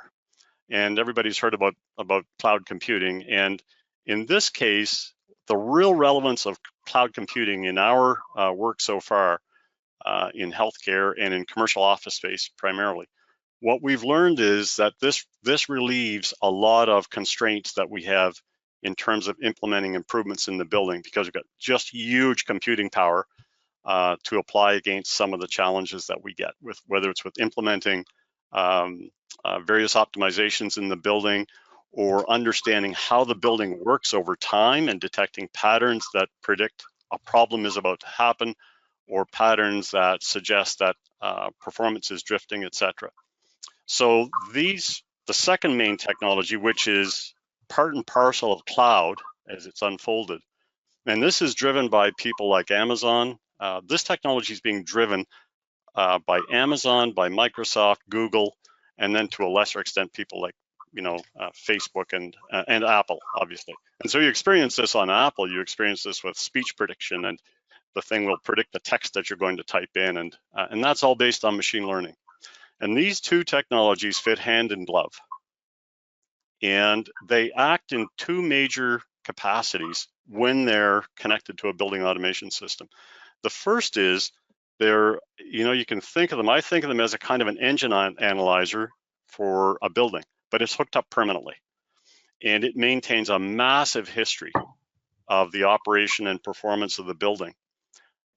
And everybody's heard about cloud computing. And in this case, the real relevance of cloud computing in our work so far in healthcare and in commercial office space primarily, what we've learned is that this relieves a lot of constraints that we have in terms of implementing improvements in the building, because we've got just huge computing power to apply against some of the challenges that we get with, whether it's with implementing various optimizations in the building, or understanding how the building works over time and detecting patterns that predict a problem is about to happen, or patterns that suggest that performance is drifting, etc. So the second main technology, which is part and parcel of cloud as it's unfolded, and this is driven by people like Amazon. This technology is being driven by Amazon, by Microsoft, Google, and then to a lesser extent, people like Facebook and Apple, obviously. And so you experience this on Apple. You experience this with speech prediction, and the thing will predict the text that you're going to type in, and that's all based on machine learning. And these two technologies fit hand in glove, and they act in two major capacities when they're connected to a building automation system. The first is you can think of them, I think of them as a kind of an engine analyzer for a building, but it's hooked up permanently. And it maintains a massive history of the operation and performance of the building.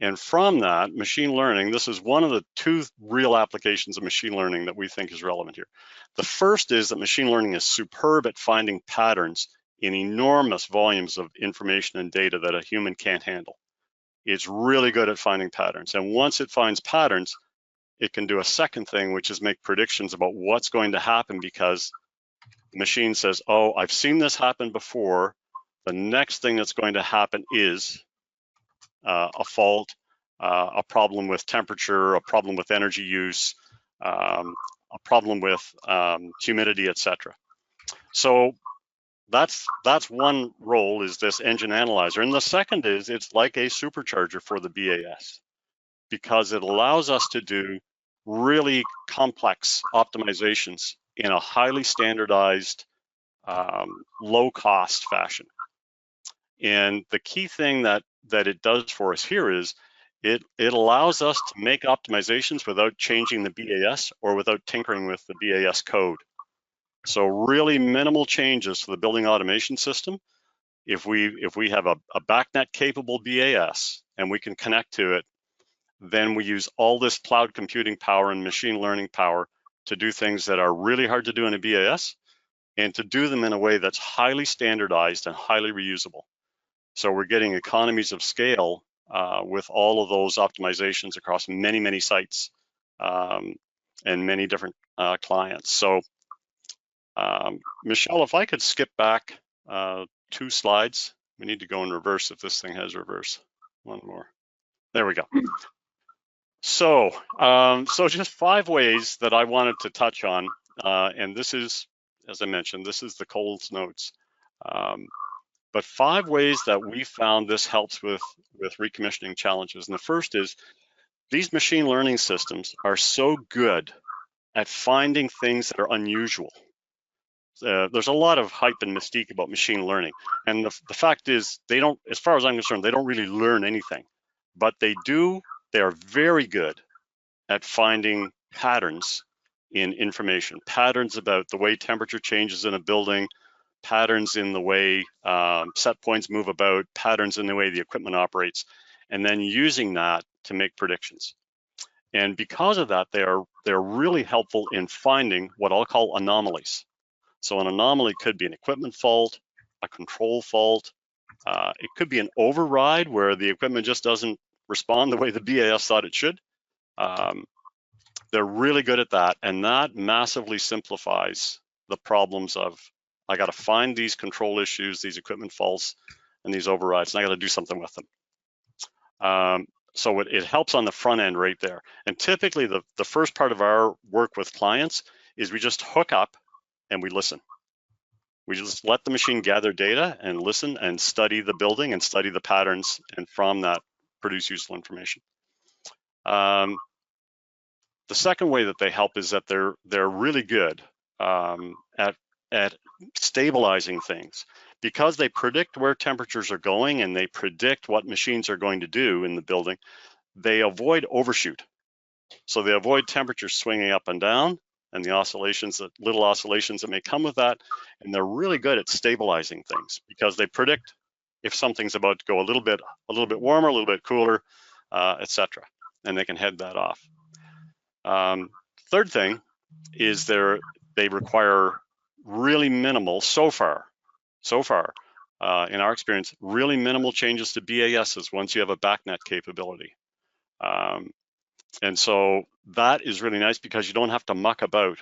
And from that, machine learning, this is one of the two real applications of machine learning that we think is relevant here. The first is that machine learning is superb at finding patterns in enormous volumes of information and data that a human can't handle. It's really good at finding patterns. And once it finds patterns, it can do a second thing, which is make predictions about what's going to happen, because the machine says, oh, I've seen this happen before. The next thing that's going to happen is a fault, a problem with temperature, a problem with energy use, a problem with humidity, etc. So that's one role, is this engine analyzer. And the second is it's like a supercharger for the BAS, because it allows us to do really complex optimizations in a highly standardized, low-cost fashion. And the key thing that it does for us here is it allows us to make optimizations without changing the BAS or without tinkering with the BAS code. So really minimal changes to the building automation system. If we have a BACnet capable BAS and we can connect to it, then we use all this cloud computing power and machine learning power to do things that are really hard to do in a BAS, and to do them in a way that's highly standardized and highly reusable. So we're getting economies of scale with all of those optimizations across many, many sites and many different clients. So Michelle, if I could skip back 2 slides. We need to go in reverse if this thing has reverse. One more. There we go. So, so just 5 ways that I wanted to touch on, and this is, as I mentioned, this is the Coles notes. But 5 ways that we found this helps with recommissioning challenges. And the first is, these machine learning systems are so good at finding things that are unusual. There's a lot of hype and mystique about machine learning. And the fact is, they don't, as far as I'm concerned, they don't really learn anything. But they are very good at finding patterns in information, patterns about the way temperature changes in a building, patterns in the way set points move about, patterns in the way the equipment operates, and then using that to make predictions. And because of that, they're really helpful in finding what I'll call anomalies. So an anomaly could be an equipment fault, a control fault. It could be an override where the equipment just doesn't respond the way the BAS thought it should. They're really good at that, and that massively simplifies the problems of, I got to find these control issues, these equipment faults, and these overrides, and I got to do something with them. So it helps on the front end right there. And typically the first part of our work with clients is we just hook up and we listen. We just let the machine gather data and listen and study the building and study the patterns, and from that produce useful information. The The second way that they help is that they're really good at stabilizing things, because they predict where temperatures are going and they predict what machines are going to do in the building. They avoid overshoot, so they avoid temperatures swinging up and down and the oscillations, that little oscillations that may come with that. And they're really good at stabilizing things because they predict if something's about to go a little bit warmer, a little bit cooler, etc. And they can head that off. Third thing is they require really minimal, so far, in our experience, really minimal changes to BASs once you have a BACnet capability. And so that is really nice because you don't have to muck about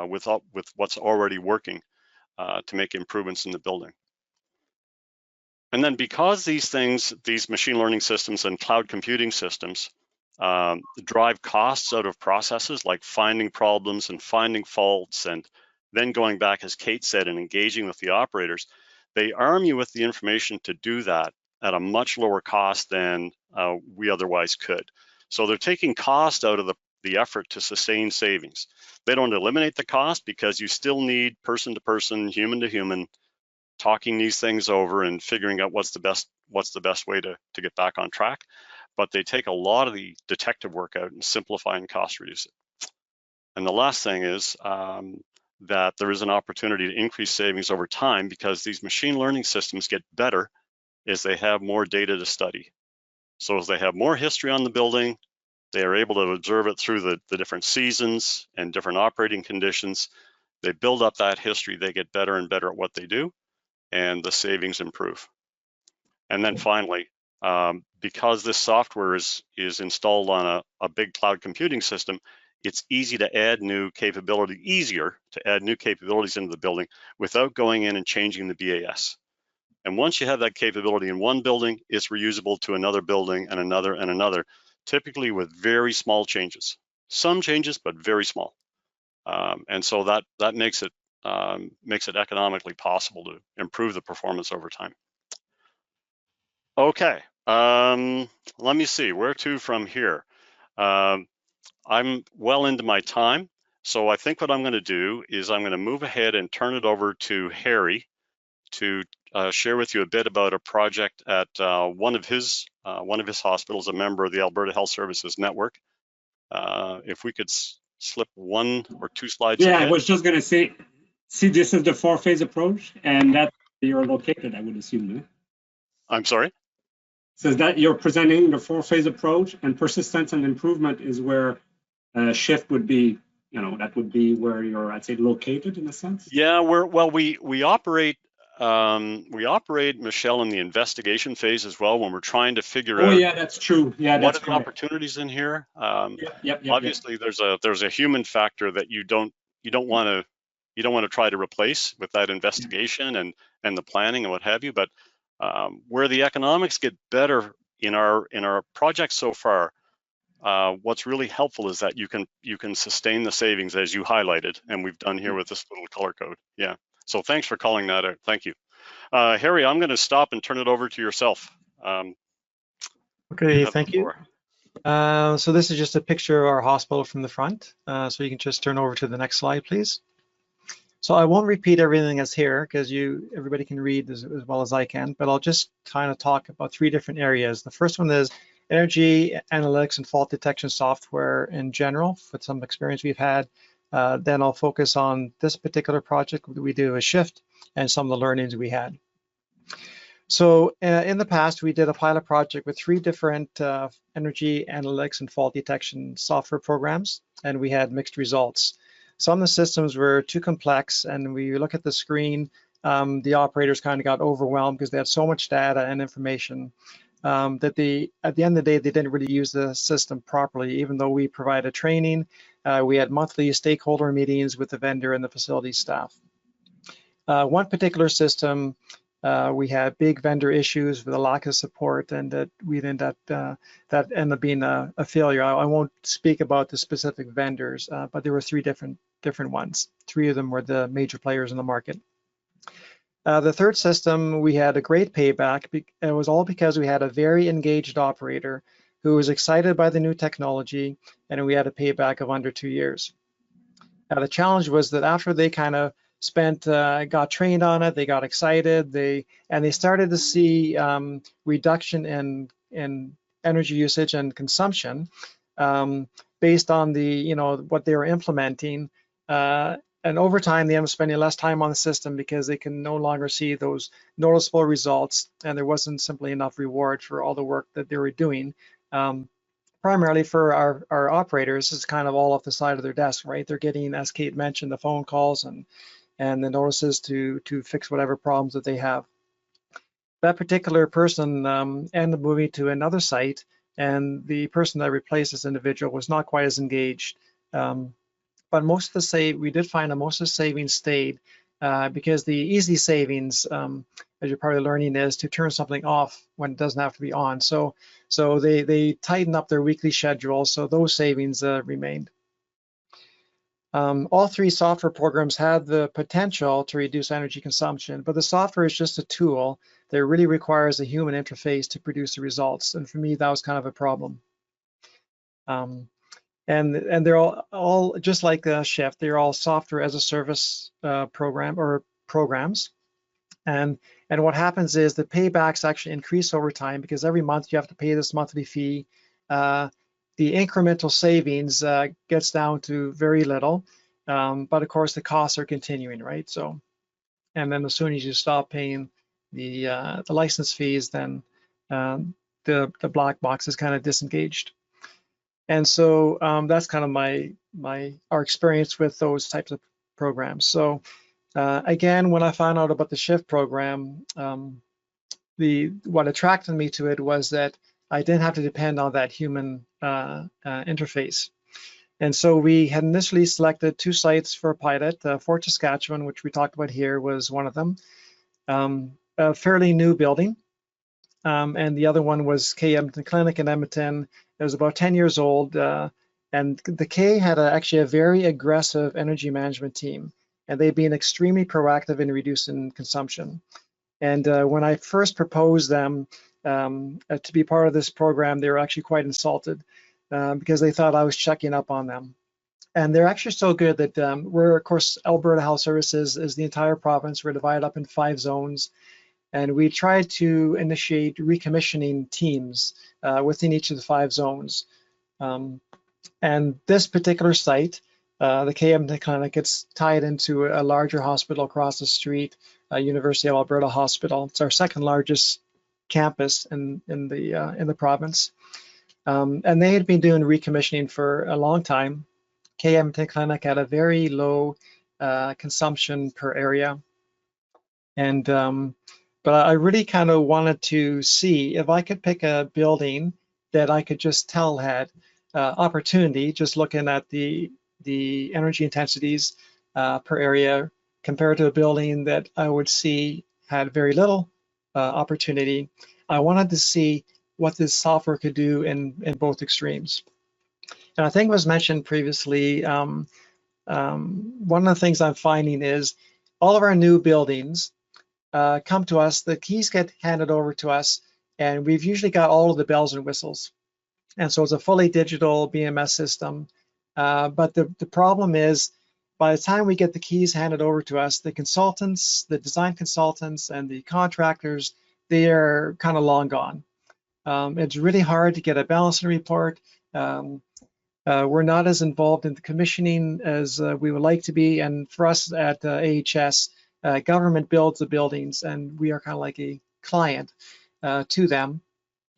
with what's already working to make improvements in the building. And then because these machine learning systems and cloud computing systems drive costs out of processes like finding problems and finding faults and then going back, as Kate said, and engaging with the operators, they arm you with the information to do that at a much lower cost than we otherwise could. So they're taking cost out of the effort to sustain savings. They don't eliminate the cost because you still need person to person, human to human, talking these things over and figuring out what's the best way to get back on track. But they take a lot of the detective work out and simplify and cost reduce it. And the last thing is that there is an opportunity to increase savings over time because these machine learning systems get better as they have more data to study. So as they have more history on the building, they are able to observe it through the different seasons and different operating conditions. They build up that history, they get better and better at what they do, and the savings improve. And then finally, because this software is installed on a big cloud computing system, it's easy to add new capability, easier to add new capabilities into the building without going in and changing the BAS. And once you have that capability in one building, it's reusable to another building and another and another, typically with very small changes. Some changes, but very small. And so that makes it economically possible to improve the performance over time. Okay, let me see, where to from here? I'm well into my time, so I think what I'm going to do is I'm going to move ahead and turn it over to Harry to share with you a bit about a project at one of his hospitals, a member of the Alberta Health Services Network. If we could slip one or two slides ahead. I was just going to say, see, this is the 4-phase approach, and that's where you're located, I would assume. Eh? I'm sorry? Says that you're presenting the 4-phase approach, and persistence and improvement is where shift would be, that would be where you're, I'd say, located in a sense. Yeah, we operate, Michelle, in the investigation phase as well when we're trying to figure out. Oh yeah, that's true. Yeah, what that's are the opportunities in here. Obviously, yep. there's a human factor that you don't want to try to replace with that investigation and the planning and what have you. But where the economics get better in our project so far, what's really helpful is that you can sustain the savings as you highlighted, and we've done here with this little color code. Yeah. So thanks for calling that out. Thank you. Harry, I'm going to stop and turn it over to yourself. Okay, thank you. So this is just a picture of our hospital from the front. So you can just turn over to the next slide, please. So I won't repeat everything that's here because everybody can read as well as I can, but I'll just kind of talk about 3 different areas. The first one is energy analytics and fault detection software in general, with some experience we've had. Then I'll focus on this particular project that we do a shift and some of the learnings we had. So in the past, we did a pilot project with 3 different energy analytics and fault detection software programs, and we had mixed results. Some of the systems were too complex, and we look at the screen, the operators kind of got overwhelmed because they had so much data and information that at the end of the day, they didn't really use the system properly. Even though we provided training, we had monthly stakeholder meetings with the vendor and the facility staff. One particular system, we had big vendor issues with a lack of support, and that ended up being a failure. I won't speak about the specific vendors, but there were 3 different ones. 3 of them were the major players in the market. The third system, we had a great payback. It was all because we had a very engaged operator who was excited by the new technology, and we had a payback of under 2 years. Now, the challenge was that after they kind of got trained on it, they got excited, they started to see reduction in energy usage and consumption based on the, what they were implementing. And over time, they ended up spending less time on the system because they can no longer see those noticeable results, and there wasn't simply enough reward for all the work that they were doing. Primarily for our operators, it's kind of all off the side of their desk, right? They're getting, as Kate mentioned, the phone calls and the notices to fix whatever problems that they have. That particular person ended up moving to another site, and the person that replaced this individual was not quite as engaged. But we did find that most of the savings stayed because the easy savings, as you're probably learning, is to turn something off when it doesn't have to be on. So they tightened up their weekly schedule, so those savings remained. All 3 software programs had the potential to reduce energy consumption, but the software is just a tool that really requires a human interface to produce the results. And for me, that was kind of a problem. And they're all just like Shift, they're all software as a service programs. And what happens is the paybacks actually increase over time because every month you have to pay this monthly fee. The incremental savings gets down to very little, but of course the costs are continuing, right? So, and then as soon as you stop paying the license fees, then the black box is kind of disengaged. And so that's kind of our experience with those types of programs. So again, when I found out about the Shift program, what attracted me to it was that I didn't have to depend on that human interface. And so we had initially selected 2 sites for a pilot. Fort Saskatchewan, which we talked about here, was one of them. A fairly new building. And the other one was K Edmonton Clinic in Edmonton. It was about 10 years old. And the K had actually a very aggressive energy management team. And they've been extremely proactive in reducing consumption. And when I first proposed them to be part of this program, they were actually quite insulted because they thought I was checking up on them. And they're actually so good that we're, of course, Alberta Health Services is the entire province. We're divided up in 5 zones. And we tried to initiate recommissioning teams within each of the 5 zones. And this particular site, the K Edmonton Clinic, it's tied into a larger hospital across the street, University of Alberta Hospital. It's our 2nd largest campus in the province. And they had been doing recommissioning for a long time. K Edmonton Clinic had a very low consumption per area. And but I really kind of wanted to see if I could pick a building that I could just tell had opportunity, just looking at the energy intensities per area compared to a building that I would see had very little opportunity. I wanted to see what this software could do in both extremes. And I think it was mentioned previously, one of the things I'm finding is all of our new buildings come to us, the keys get handed over to us, and we've usually got all of the bells and whistles. And so it's a fully digital BMS system. But the problem is, by the time we get the keys handed over to us, the consultants, the design consultants and the contractors, they are kind of long gone. It's really hard to get a balancing report. We're not as involved in the commissioning as we would like to be. And for us at AHS, government builds the buildings, and we are kind of like a client to them.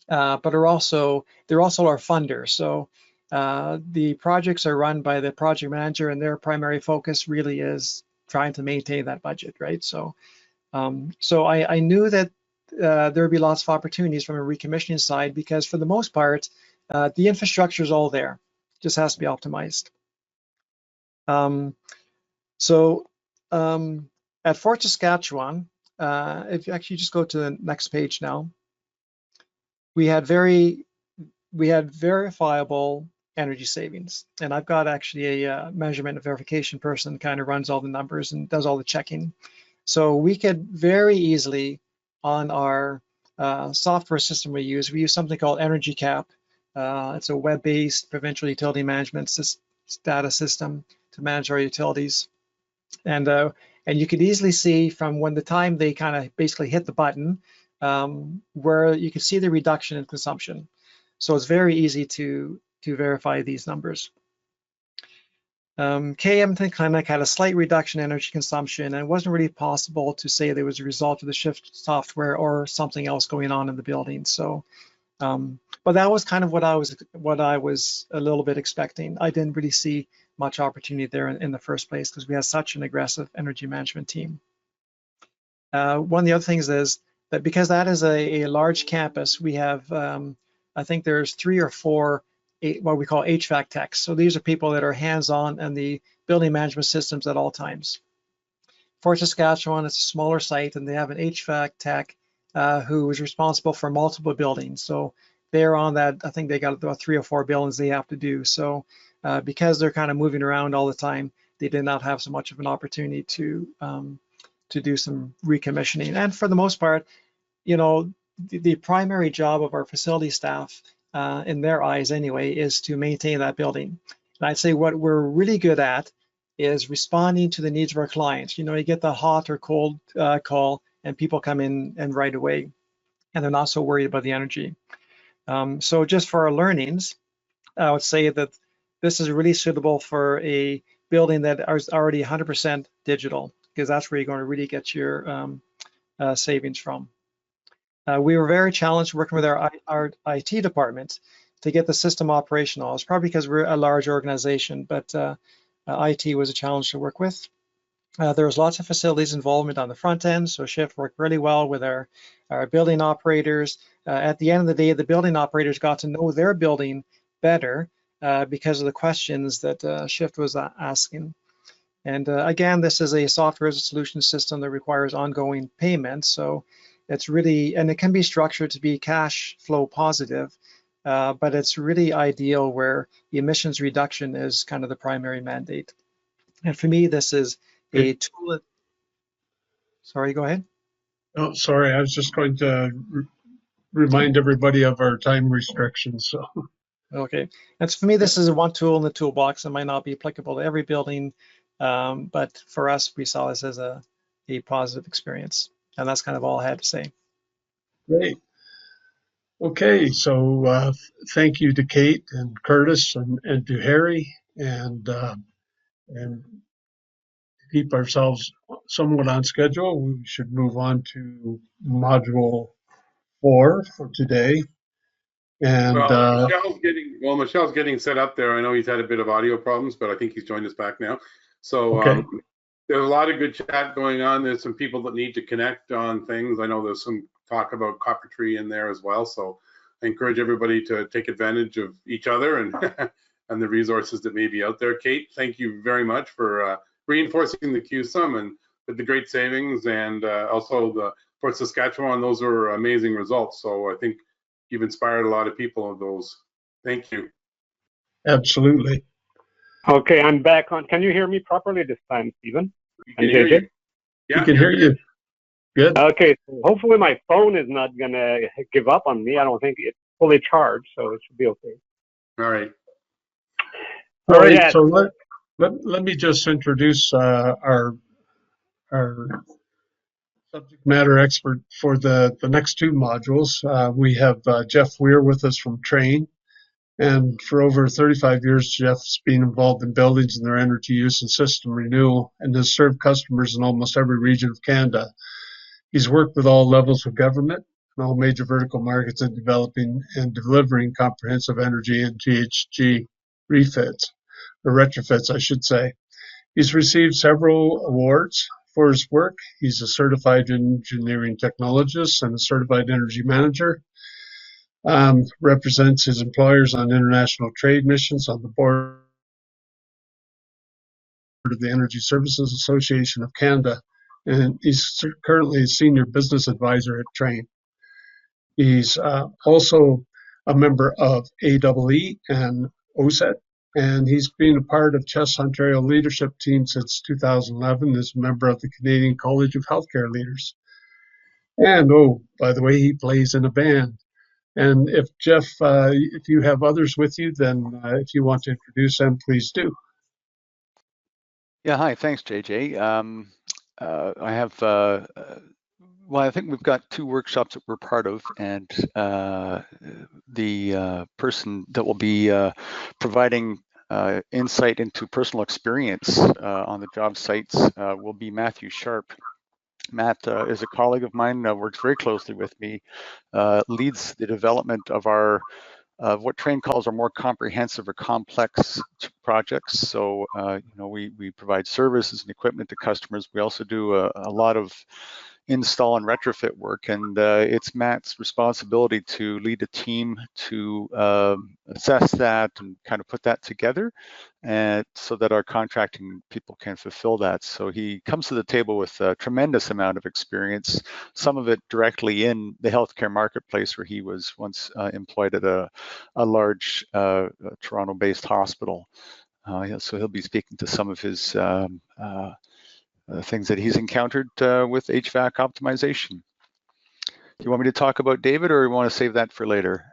But they're also our funder. So the projects are run by the project manager, and their primary focus really is trying to maintain that budget, right? So, I knew that there would be lots of opportunities from a recommissioning side because, for the most part, the infrastructure is all there. It just has to be optimized. At Fort Saskatchewan, if you actually just go to the next page now, we had verifiable energy savings. And I've got actually a measurement and verification person kind of runs all the numbers and does all the checking. So we could very easily, on our software system we use something called Energy Cap. It's a web-based provincial utility management data system to manage our utilities. And you could easily see from when the time they kind of basically hit the button, where you can see the reduction in consumption. So it's very easy to verify these numbers. KM and Climac had a slight reduction in energy consumption, and it wasn't really possible to say there was a result of the shift software or something else going on in the building. So, but that was kind of what I was a little bit expecting. I didn't really see much opportunity there in the first place because we had such an aggressive energy management team. One of the other things is that because that is a large campus, we have, I think there's 3 or 4 what we call HVAC techs. So these are people that are hands-on in the building management systems at all times. For Saskatchewan, it's a smaller site, and they have an HVAC tech who is responsible for multiple buildings. So they're on that. I think they got about 3 or 4 buildings they have to do. So because they're kind of moving around all the time, they did not have so much of an opportunity to do some recommissioning. And for the most part, you know, the primary job of our facility staff, in their eyes anyway, is to maintain that building. And I'd say what we're really good at is responding to the needs of our clients. You know, you get the hot or cold call, and people come in and right away, and they're not so worried about the energy. So just for our learnings, I would say that this is really suitable for a building that is already 100% digital, because that's where you're going to really get your savings from. We were very challenged working with our IT department to get the system operational. It's probably because we're a large organization, but IT was a challenge to work with. There was lots of facilities involvement on the front end, so Shift worked really well with our building operators. At the end of the day, the building operators got to know their building better because of the questions that Shift was asking. And again, this is a software as a solution system that requires ongoing payments. So it's really, and it can be structured to be cash flow positive, but it's really ideal where the emissions reduction is kind of the primary mandate. And for me, this is a tool. Sorry, go ahead. Oh, sorry, I was just going to remind everybody of our time restrictions. So. Okay, and so for me, this is one tool in the toolbox. It might not be applicable to every building, but for us, we saw this as a positive experience. And that's kind of all I had to say. Great. Okay, so thank you to Kate and Curtis and to Harry, and to keep ourselves somewhat on schedule, we should move on to module 4 for today. And Michelle's getting set up there. I know he's had a bit of audio problems, but I think he's joined us back now. So okay. There's a lot of good chat going on. There's some people that need to connect on things. I know there's some talk about Copper Tree in there as well. So I encourage everybody to take advantage of each other and and the resources that may be out there. Kate, thank you very much for reinforcing the QSUM and the great savings, and also for Saskatchewan, those are amazing results. So I think you've inspired a lot of people of those. Thank you. Absolutely. Okay, I'm back on. Can you hear me properly this time, Stephen? And JJ? Yeah, we can hear you. Good. Okay, so hopefully my phone is not gonna give up on me. I don't think it's fully charged, so it should be okay. All right. All right. Yeah. So let me just introduce our subject matter expert for the next 2 modules. We have Jeff Weir with us from Train. And for over 35 years, Jeff's been involved in buildings and their energy use and system renewal, and has served customers in almost every region of Canada. He's worked with all levels of government and all major vertical markets in developing and delivering comprehensive energy and GHG retrofits, I should say. He's received several awards for his work. He's a certified engineering technologist and a certified energy manager. Represents his employers on international trade missions on the board of the Energy Services Association of Canada, and he's currently a senior business advisor at Train. He's also a member of AEE and OSET, and he's been a part of CHESS Ontario leadership team since 2011 as a member of the Canadian College of Healthcare Leaders. And, oh, by the way, he plays in a band. And if Jeff, if you have others with you, then if you want to introduce them, please do. Yeah, hi, thanks, JJ. I have, well, I think we've got 2 workshops that we're part of, and the person that will be providing insight into personal experience on the job sites will be Matthew Sharp. Matt is a colleague of mine, works very closely with me, leads the development of our what Train calls our more comprehensive or complex projects. So, we provide services and equipment to customers. We also do a lot of install and retrofit work, and it's Matt's responsibility to lead a team to assess that and kind of put that together, and so that our contracting people can fulfill that. So he comes to the table with a tremendous amount of experience, some of it directly in the healthcare marketplace, where he was once employed at a large Toronto-based hospital. So he'll be speaking to some of his things that he's encountered with HVAC optimization. Do you want me to talk about David, or you want to save that for later?